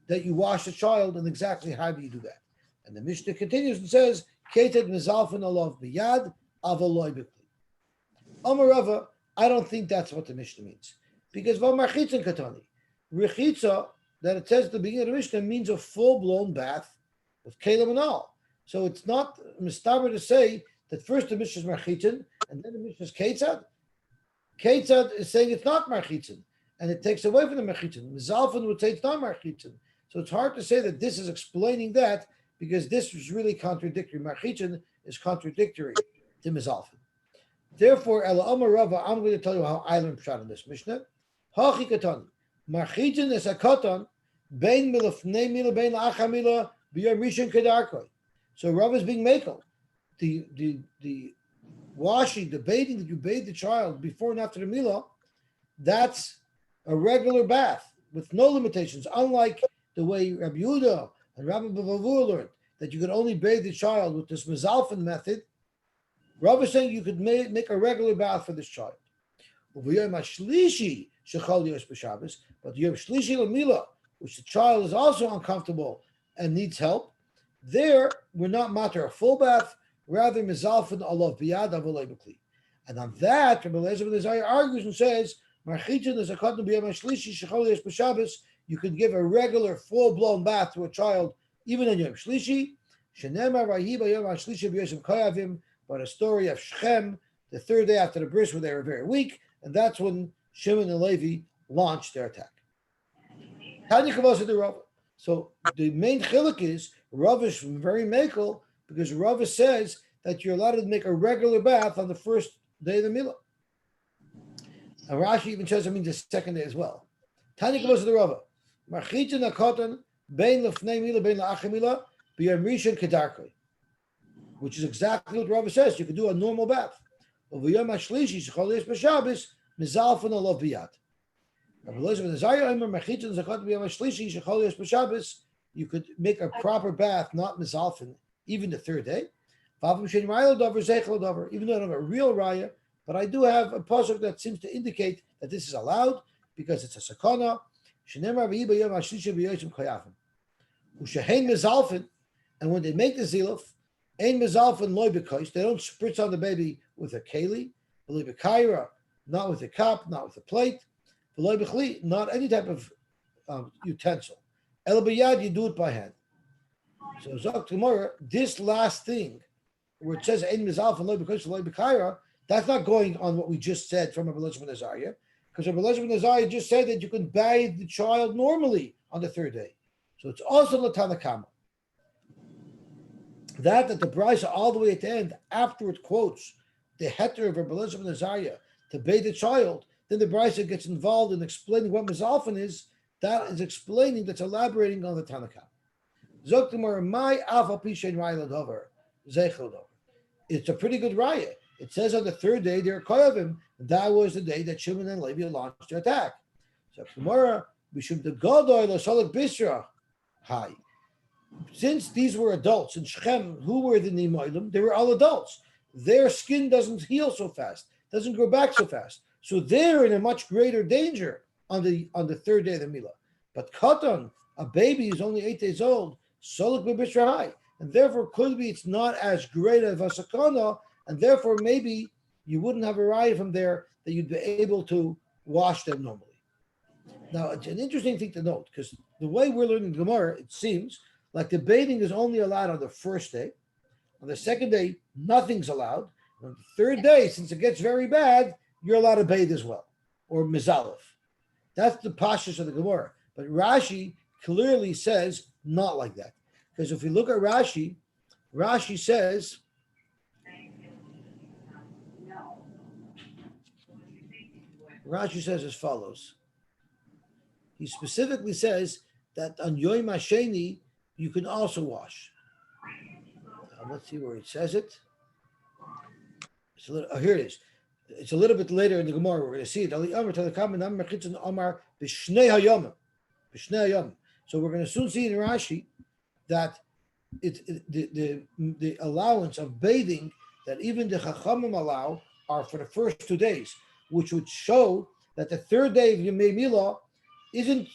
that you wash the child and exactly how do you do that. And the Mishnah continues and says, Ketzad mizalfin alav biyad, avaloi b'kli. Amarava, I don't think that's what the Mishnah means. Because Marchitzin katani, rechitza, that it says at the beginning of the Mishnah means a full-blown bath with kalim and all. So it's not mistaber to say that first the Mishnah is Marchitzin and then the Mishnah is Ketzad. Ketzad is saying it's not Marchitzin and it takes away from the Marchitzin. Mizalfin would say it's not Marchitzin. So it's hard to say that this is explaining that because this is really contradictory. Marchitzin is contradictory to Mizalfin. Therefore, Ela Amar Rava, I'm going to tell you how I learned Pshat in this Mishnah. Hachi Katani. Marchitzin is a katan, bein milafnei mila, bein la'achamila, b'yom rishon kedarkoi. So Rav is being makel. The washing, the bathing that you bathe the child before and after the milah, that's a regular bath with no limitations. Unlike the way Rabbi Yehuda and Rabbi Bavavur learned that you could only bathe the child with this mezalfin method, Rav is saying you could make a regular bath for this child. But you have shlishi lamila, which the child is also uncomfortable and needs help. There, we're not matter a full bath, rather mizalfin alav biyad avolei b'kli. And on that, Rabbi Eliezer ben Azariah argues and says, Marchitzin is a katan b'yom shlishi shechol yesh b'Shabbos. You could give a regular full-blown bath to a child even on Yom Shlishi. Shenemar vayi b'yom shlishi b'yosem kayavim. But a story of Shechem, the 3rd day after the bris, where they were very weak, and that's when Shimon and Levi launched their attack. So the main chiluk is Rav is very makel because Rav says that you're allowed to make a regular bath on the 1st day of the milah. And Rashi even says it means the 2nd day as well. Tanya goes to the Rav. Marchitzin akotan bein lefnei milah bein la'achemila b'yom rishon kedarkoi, which is exactly what Rav says. You could do a normal bath. V'yom hashlishi shechol yesh b'Shabbos mizalfin alav biyad. You could make a proper bath, not mizalfin, even the 3rd day. Even though I don't have a real raya, but I do have a pasuk that seems to indicate that this is allowed because it's a sakana. And when they make the ziluf, ein mizalfin loy b'kois, they don't spritz on the baby with a keli, not with a cup, not with a plate. Not any type of utensil. El b'yad, you do it by hand. So Zok Gemara, this last thing, where it says ein mizalfin loy b'kois loy b'kaira, that's not going on what we just said from Rabbi Eliezer ben Azariah, because Rabbi Eliezer ben Azariah just said that you can bathe the child normally on the 3rd day. So it's also Latana Kama. That the Brisa all the way at the end, after it quotes the heter of Rabbi Eliezer ben Azariah to bathe the child, then the Brisa gets involved in explaining what Mizalfin is. That is explaining, that's elaborating on the Tanakh. It's a pretty good raya. It says on the third day they're koyavim. That was the day that Shimon and Levi launched their attack. So tomorrow we should the Godoy Losolik Bisra. Hi. Since these were adults in Shechem, who were the Nimoilim? They were all adults. Their skin doesn't heal so fast, doesn't grow back so fast. So they're in a much greater danger on the third day of the Milah. But Katan, a baby who's only 8 days old, Solik Bisra High. And therefore, could be it's not as great of a sakana, and therefore maybe you wouldn't have a raya from there that you'd be able to wash them normally. Now, it's an interesting thing to note, because the way we're learning Gemara, it seems like the bathing is only allowed on the first day. On the second day, nothing's allowed. On the third day, since it gets very bad, you're allowed to bathe as well, or mizalef. That's the pashtus of the Gemara. But Rashi clearly says not like that. Because if you look at Rashi, Rashi says, as follows. He specifically says that on Yom HaSheni, you can also wash. Let's see where it says it. Here it is. It's a little bit later in the Gemara. We're going to see it. So we're going to soon see in Rashi that the allowance of bathing that even the Chachamim allow are for the first 2 days, which would show that the third day of Yemei Milah isn't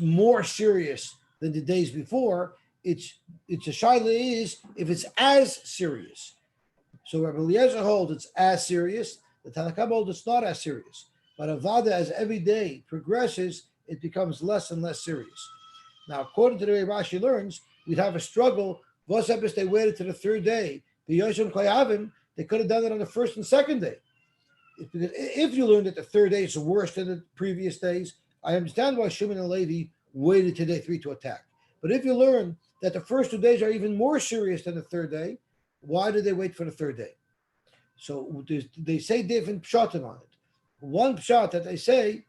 more serious than the days before. It's a shaila is if it's as serious. So Rabbi Eliezer holds it's as serious. The Tanakh holds it's not as serious. But Avada, as every day progresses, it becomes less and less serious. Now, according to the way Rashi learns, we'd have a struggle. Vosebis, they waited to the third day. The Yoshim Koyavim, they could have done it on the first and second day. Because if you learn that the third day is worse than the previous days, I understand why Shimon and Levi waited to day 3 to attack. But if you learn that the first 2 days are even more serious than the third day, why did they wait for the third day? So they say different pshatim on it. One pshat that they say,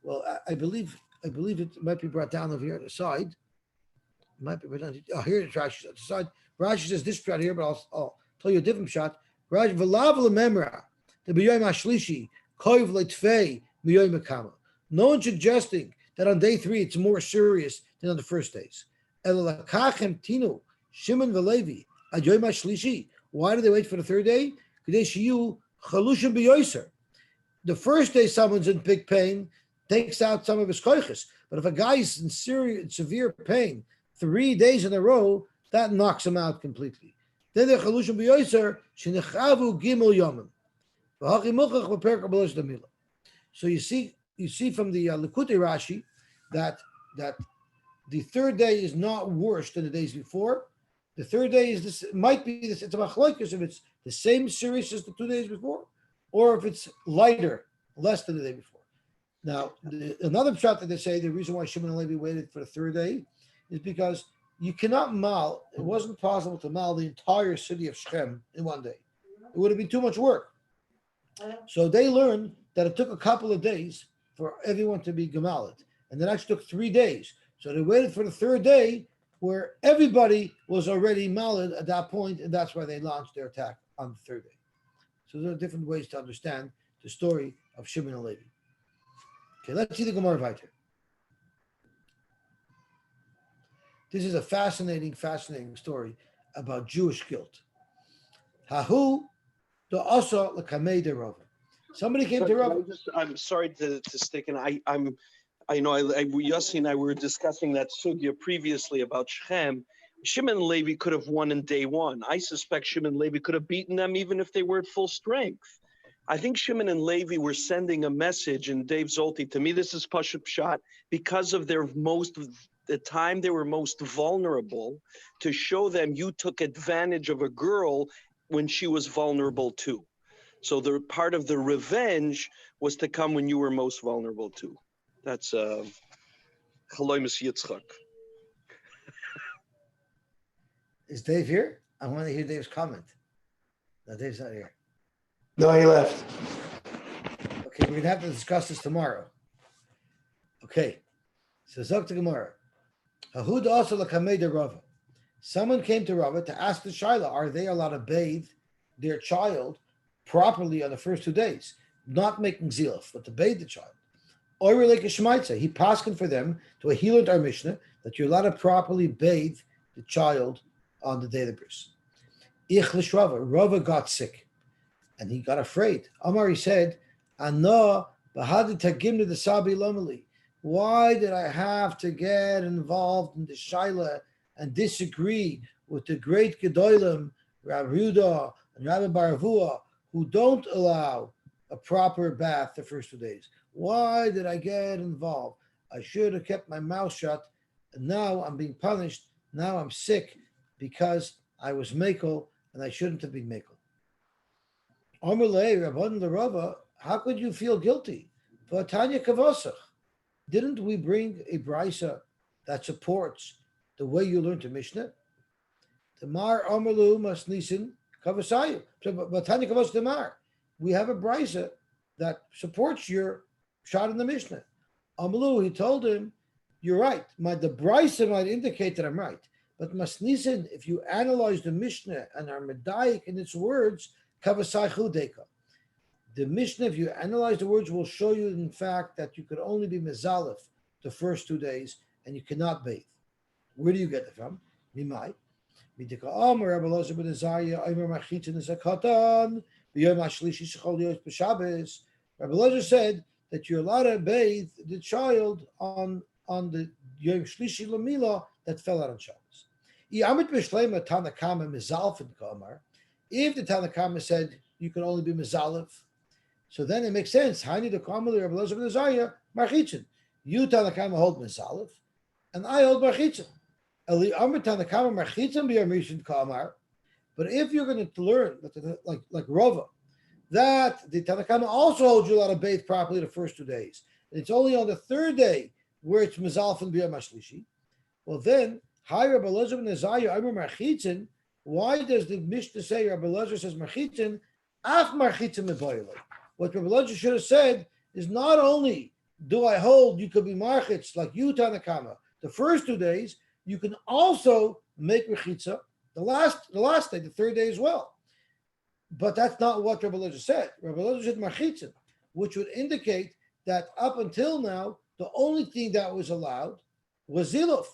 well, I believe it might be brought down over here on the side. It might be brought down. Oh, here it's Rashi on the side. Rashi says this pshat here, but I'll tell you a different pshat. Rashi v'lav l'memra the b'yoyim hashlishi koiv le'tfei b'yoyim mekama. No one suggesting that on day 3 it's more serious than on the first days. El lakachem tinu Shimon v'Levi ad yoyim hashlishi. Why do they wait for the third day? Because shiyu chalushim b'yoyser. The first day someone's in big pain, takes out some of his koiches. But if a guy is in severe pain 3 days in a row, that knocks him out completely. Then the chalushim b'yoyser shenechavu gimel yomim. So you see from the Likutei Rashi that the third day is not worse than the days before. The third day is this might be this. It's a machlokes if it's the same serious as the 2 days before, or if it's lighter, less than the day before. Now, another pshat that they say the reason why Shimon and Levi waited for the third day is because you cannot mal. It wasn't possible to mal the entire city of Shechem in 1 day. It would have been too much work. So they learned that it took a couple of days for everyone to be gemalit, and it actually took 3 days. So they waited for the third day, where everybody was already malid at that point, and that's why they launched their attack on the third day. So there are different ways to understand the story of Shimon and Levi. Okay, let's see the Gemara weiter. This is a fascinating story about Jewish guilt. Hahu the asa l'kamei derova. Somebody came to Rav. I'm sorry to stick in. Yosy and I were discussing that sugya previously about Shechem. Shimon and Levi could have won in day 1. I suspect Shimon and Levi could have beaten them even if they were at full strength. I think Shimon and Levi were sending a message, and Dave Zolti, to me this is Pashut Pshat, because of the time they were most vulnerable, to show them you took advantage of a girl when she was vulnerable too. So the part of the revenge was to come when you were most vulnerable too. That's Chaloimus Yitzchak. Is Dave here? I want to hear Dave's comment. No, Dave's not here. No, he left. Okay, We're going to have to discuss this tomorrow. Okay. So Zok to Gemara. Ahuda also lakamei Rava. Someone came to Rava to ask the Shaila, are they allowed to bathe their child properly on the first 2 days? Not making zilaf, but to bathe the child. Or like a Shemaitza, he paskin for them to a healer our Mishnah that you're allowed to properly bathe the child on the day of the bris. Ich Rava. Rava got sick and he got afraid. Amar, he said, Ana bahadi tagim to the sabi lomali. Why did I have to get involved in the shaila and disagree with the great gedolim, Rabbi Yehuda and Rabbi Baravua, who don't allow a proper bath the first 2 days? Why did I get involved? I should have kept my mouth shut. And now I'm being punished. Now I'm sick because I was mekel and I shouldn't have been mekel. Amalei, Rabban the Rava, how could you feel guilty? For Tanya Kavosach. Didn't we bring a brisa that supports the way you learned the Mishnah? Tamar Amalu Masnisin Kavasayu. But Tanya Kavos Tamar. We have a brisa that supports your shot in the Mishnah. Amalu, he told him, you're right. The brisa might indicate that I'm right. But Masnisin, if you analyze the Mishnah and are medayik in its words, Kavasai Chudeka. The Mishnah, if you analyze the words, will show you, in fact, that you could only be mezalef the first 2 days and you cannot bathe. Where do you get it from? Mimai. Rabbi Elazar said that you're allowed to bathe the child on the Yom Shlishi Lamila that fell out on Shabbos. If the Tanakama said you can only be mezalef, so then it makes sense. Hani the Kamali Rabbi Elazar ben Azariah Marchitzin. You Tanakama hold Misalef, and I hold Marchitzin. Eli Amr Tanakama Marchitzin b'Yamishin Kamar. But if you're going to learn like Rava, that the Tanakama also holds you allowed to bathe properly the first 2 days, and it's only on the 3rd day where it's Misalef and B'Yam Shlishi. Well then, Hi Rabbi Elazar ben Azariah Amr Marchitzin. Why does the Mishnah say Rabbi Elazar says Marchitzin? Af Marchitzin meBoilei. What Rabbi Elazar should have said is not only do I hold you could be marchitz like you Tanakama the first 2 days, you can also make rechitza the last day, the 3rd day as well. But that's not what Rabbi Elazar said. Rabbi Elazar said marchitzin, which would indicate that up until now the only thing that was allowed was ziluf,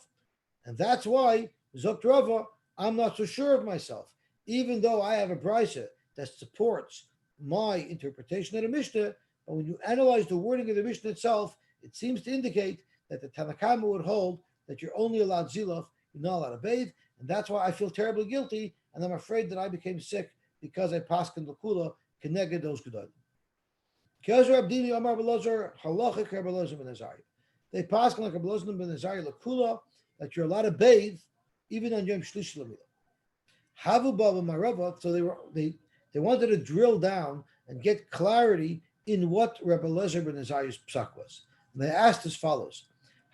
and that's why Zok Rava, I'm not so sure of myself, even though I have a brisa that supports my interpretation of the Mishnah. But when you analyze the wording of the Mishnah itself, it seems to indicate that the Tanakama would hold that you're only allowed zilaf, you're not allowed to bathe, and that's why I feel terribly guilty, and I'm afraid that I became sick because I paskin l'kula keneged those gedolim. Kezer Abdini Amar Belazar halachik Rabbi Elazar ben Azariah. They paskin like Rabbi Elazar ben Azariah l'kula that you're allowed to bathe even on Yom Shlishi Lamila. Havu Bava Marava, so they wanted to drill down and get clarity in what Rabbi Elazar ben Azariah's psak was. And they asked as follows: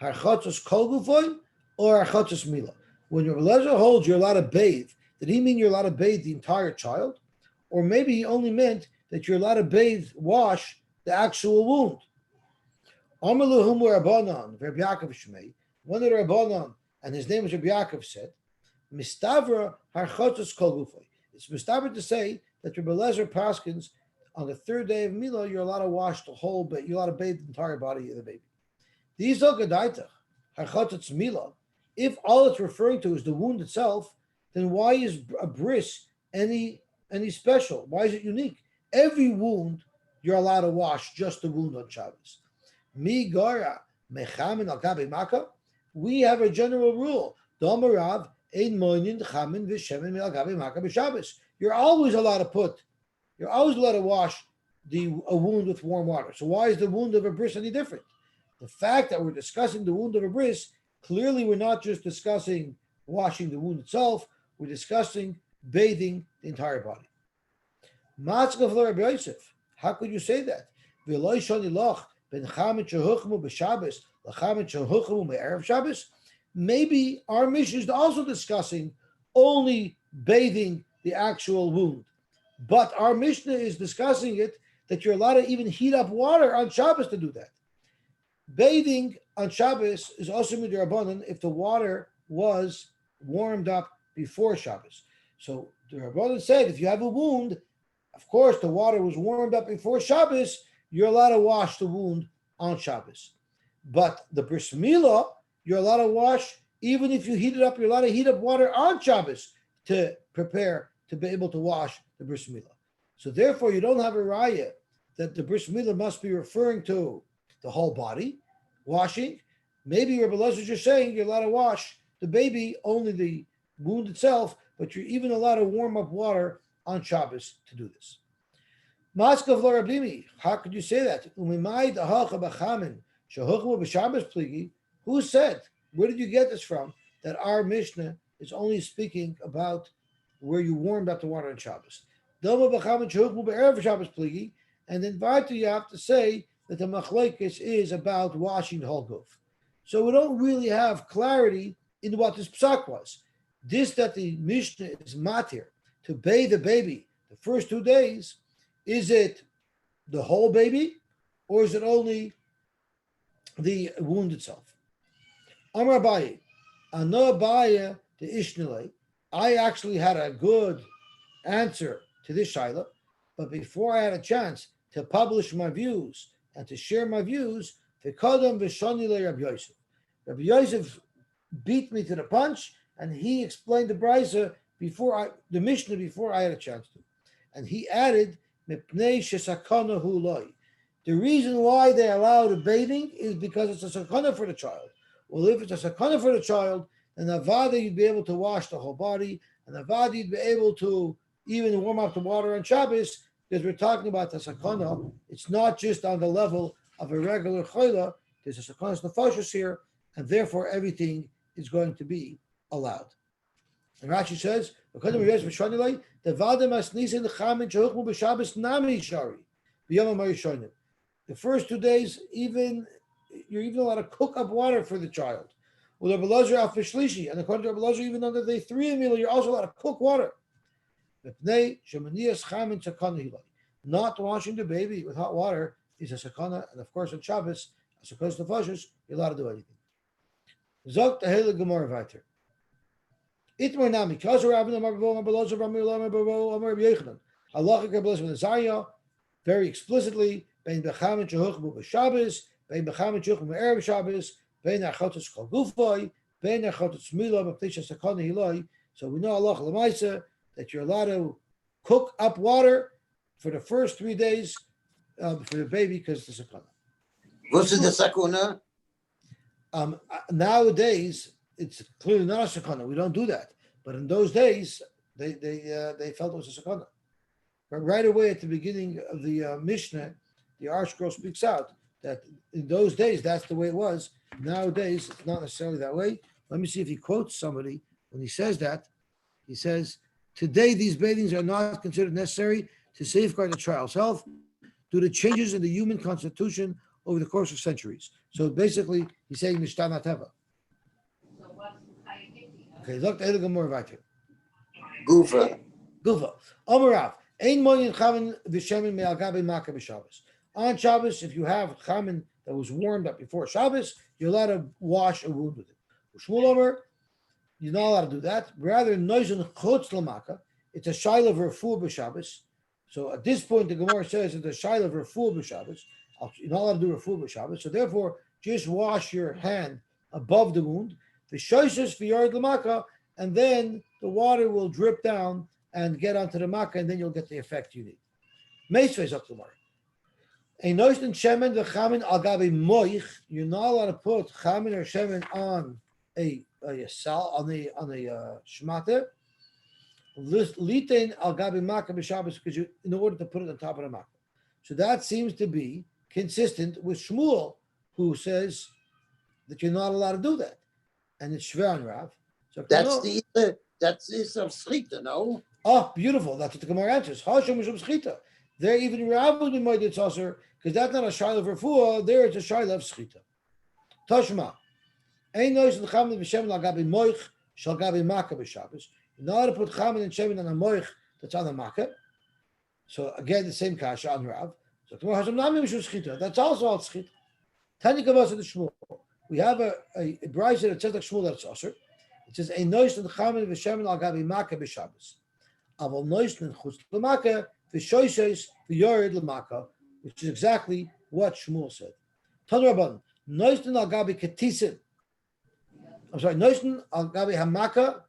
Harchatos kol gufoy or harchatos mila? When Rabbi Elazar holds you're allowed to bathe, did he mean you're allowed to bathe the entire child? Or maybe he only meant that you're allowed to bathe, wash the actual wound. Amaluhum Rabbanan, Rabbi Yaakov Shmei, one of the Rabbanan, and his name was Rabbi Yaakov, said, Mistavra harchatos kol gufoy. It's mistavra to say that Rabbi Elazar paskins on the 3rd day of Mila, you're allowed to wash the whole bit, you're allowed to bathe the entire body of the baby. These are Gadaitach, harchatos Mila. If all it's referring to is the wound itself, then why is a bris any special? Why is it unique? Every wound you're allowed to wash, just the wound on Shabbos. Mi gara mechamin al gabe maka. We have a general rule. Domarav ein moinin chamin v'shemin al gabe maka b'Shabbos. You're always allowed to wash a wound with warm water. So why is the wound of a bris any different? The fact that we're discussing the wound of a bris, clearly we're not just discussing washing the wound itself, we're discussing bathing the entire body. Matzkav Rabbi Yosef, how could you say that? Maybe our mission is also discussing only bathing the actual wound, but our Mishnah is discussing it that you're allowed to even heat up water on Shabbos to do that. Bathing on Shabbos is also midrabanan if the water was warmed up before Shabbos. So the Rabbanan said if you have a wound, of course the water was warmed up before Shabbos, you're allowed to wash the wound on Shabbos. But the bris milah, you're allowed to wash even if you heat it up. You're allowed to heat up water on Shabbos to prepare to be able to wash the bris milah. So therefore, you don't have a raya that the bris milah must be referring to the whole body washing. Maybe Rabbi Elazar is just saying you're allowed to wash the baby, only the wound itself, but you're even allowed to warm up water on Shabbos to do this. Maskav lo Rabimi, how could you say that? Who said? Where did you get this from? That our Mishnah is only speaking about where you warmed up the water on Shabbos. And then Varta, you have to say that the machlekes is about washing the whole goof. So we don't really have clarity in what this psak was. This that the Mishnah is matir to bathe the baby the first 2 days, is it the whole baby or is it only the wound itself? Amar Abaye, Ano Abaye to Ishnile. I actually had a good answer to this shaila, but before I had a chance to publish my views and to share my views, V'kodam v'shoni le Rabbi Yosy. Rabbi Yosef beat me to the punch, and he explained the brisa the Mishnah before I had a chance to, and he added mipnei shesakana hu loy. The reason why they allow the bathing is because it's a sakana for the child. Well, if it's a sakana for the child, then avada you'd be able to wash the whole body, and avada you'd be able to even warm up the water on Shabbos, because we're talking about the sakana. It's not just on the level of a regular chayla. There's a sakana nefashos here, and therefore everything is going to be allowed. And Rashi says, the first 2 days, you're even allowed to cook up water for the child. And according to Rabbi Elazar, even on the day 3 meal, you're also allowed to cook water. Not washing the baby with hot water is a sakana, and of course on Shabbos, as opposed to fashos, you're allowed to do anything. Zok tehele gemara vayter. Itmar nami kazer Rabbanan Amar Belozer Amar Belozer Amar Yechanan. Halacha kabbalas with Azariah very explicitly. Bein bechamin shehuchmu b'Shabbos, bein bechamin shehuchmu b'erev Shabbos, bein achotos kol gufay, bein achotos mila b'ptisha sakana hilai. So we know halacha l'maisa that you're allowed to cook up water for the first 3 days for the baby because it's a sakana. What's the sakuna? Nowadays, it's clearly not a sakana. We don't do that. But in those days, they felt it was a sakana. But right away at the beginning of the Mishnah, the Arshkroll speaks out that in those days, that's the way it was. Nowadays, it's not necessarily that way. Let me see if he quotes somebody. When he says that, he says, today these bathings are not considered necessary to safeguard the child's health due to changes in the human constitution over the course of centuries. So basically, he's saying Mishtana Teva. Okay, look, the Gemara weiter. Gufa. Amarav. Ein moyin chamin v'shemin me'al gabi maka b'Shabbos. On Shabbos, if you have chamin that was warmed up before Shabbos, you're allowed to wash a wound with it. Shmuel Omer, you're not allowed to do that. Rather, noizun chutz l'maka. It's a shaila of refuah b'Shabbos. So at this point, the Gemara says it's a shaila of refuah b'Shabbos. You're not allowed to do refuah b'Shabbos. So therefore, just wash your hand above the wound. The shoyses v'yard l'maka, and then the water will drip down and get onto the makkah, and then you'll get the effect you need. Meisvei zok l'mar. A noishin shemen v'chamin al gabi moich. You're not allowed to put chamin or shemen on a sal on a shmata. Litein al gabi makkah b'Shabbos, because in order to put it on top of the makkah. So that seems to be consistent with Shmuel, who says that you're not allowed to do that, and it's Shver and Rav. So that's the of Schita, no? Oh, beautiful. That's what the Gemara answers. Hashem Mishum Schita. There even Rav would be made it saucer, because that's not a shaila of refuah. There it's a shaila of Schita. Tashma. Ein nois l'chamin v'shemin al gabi moich shal gabi makkah b'Shabbos. You're not allowed to put chamin and shemin on a moich that's on the makkah. So again, the same kasha on Rav. So that's also al schita. Tani Kavas of the Shmuel. We have a brayse that says like Shmuel that's usher. It says a nois and chamin v'shemin al gabi maka b'Shabbos. Aval nois and chutz l'maka v'shoishes v'yored l'maka, which is exactly what Shmuel said. Tanu Rabban nois and al gabi ketisin. I'm sorry, nois and al gabi hamaka.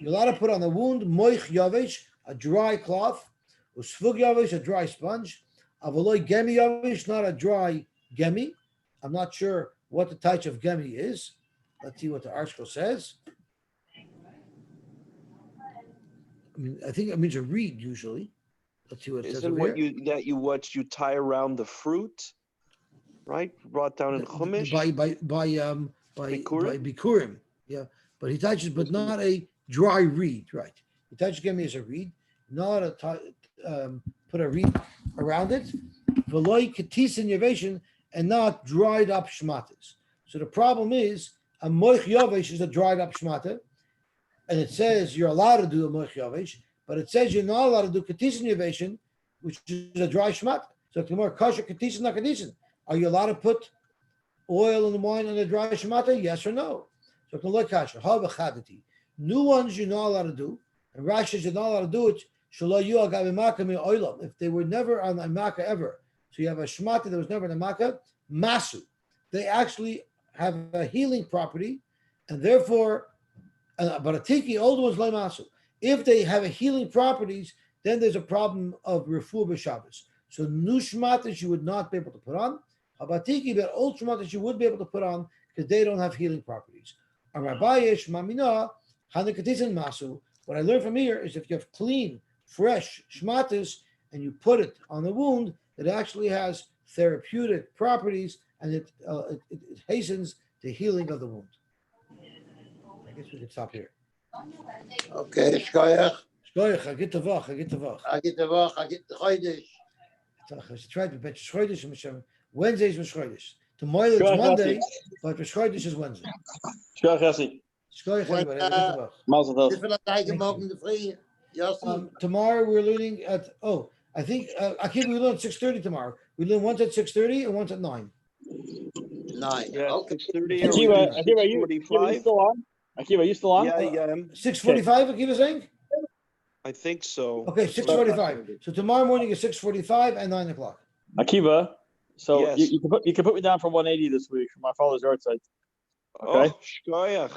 You're allowed to put on the wound moich yavish, a dry cloth, usfug yavish, a dry sponge. Avaloi gemi yavish, not a dry gemi. I'm not sure what the type of gemi is. Let's see what the article says. I mean, I think it means a reed usually. Let's see what it says over what here. you tie around the fruit, right? Brought down in Chumash by Bikurim. Yeah, but he touches, but not a dry reed, right? He touches gemi as a reed, not a put a reed around it. V'loi ketisin yaveshin, and not dried up shmatas. So the problem is a moich yavesh is a dried up shmata, and it says you're allowed to do a moich yavesh, but it says you're not allowed to do ketisin yaveshin, which is a dry shmata. So it's more kosher ketisin, not ketisin. Are you allowed to put oil and wine on a dry shmata? Yes or no? So it's not kasher. New ones you're not allowed to do, and Rashi says you're not allowed to do it. If they were never on a makkah ever. So you have a shmata that was never in a makkah, masu. They actually have a healing property, and therefore, but a tiki, old ones like masu. If they have a healing properties, then there's a problem of refuah b'Shabbos. So new shmatas you would not be able to put on. Habatiki, but old shmatas you would be able to put on because they don't have healing properties. What I learned from here is if you have clean, fresh shmatas and you put it on the wound, it actually has therapeutic properties and it hastens the healing of the wound. I guess we can stop here. Okay, shkoyach. Shkoyach, I get the vach. I get the chodesh. I should try to bet Chodesh. Wednesday is Chodesh. Tomorrow it's Monday, but Chodesh is Wednesday. Shkoyach, everybody. I get the vach. Tomorrow we're learning at I think Akiva we learn at 6:30 tomorrow. We learn once at 6:30 and once at 9. 9. Yeah, Okay. 6:30 Akiva, are you 6:45? still on? Akiva, are you still on? Yeah, I am. 6:45, Akiva saying? I think so. Okay, 6:45. So tomorrow morning is 6:45 and 9 o'clock. Akiva, so Yes. you can put me down for 180 this week for my father's yard site. Okay. Oh, shkoyach.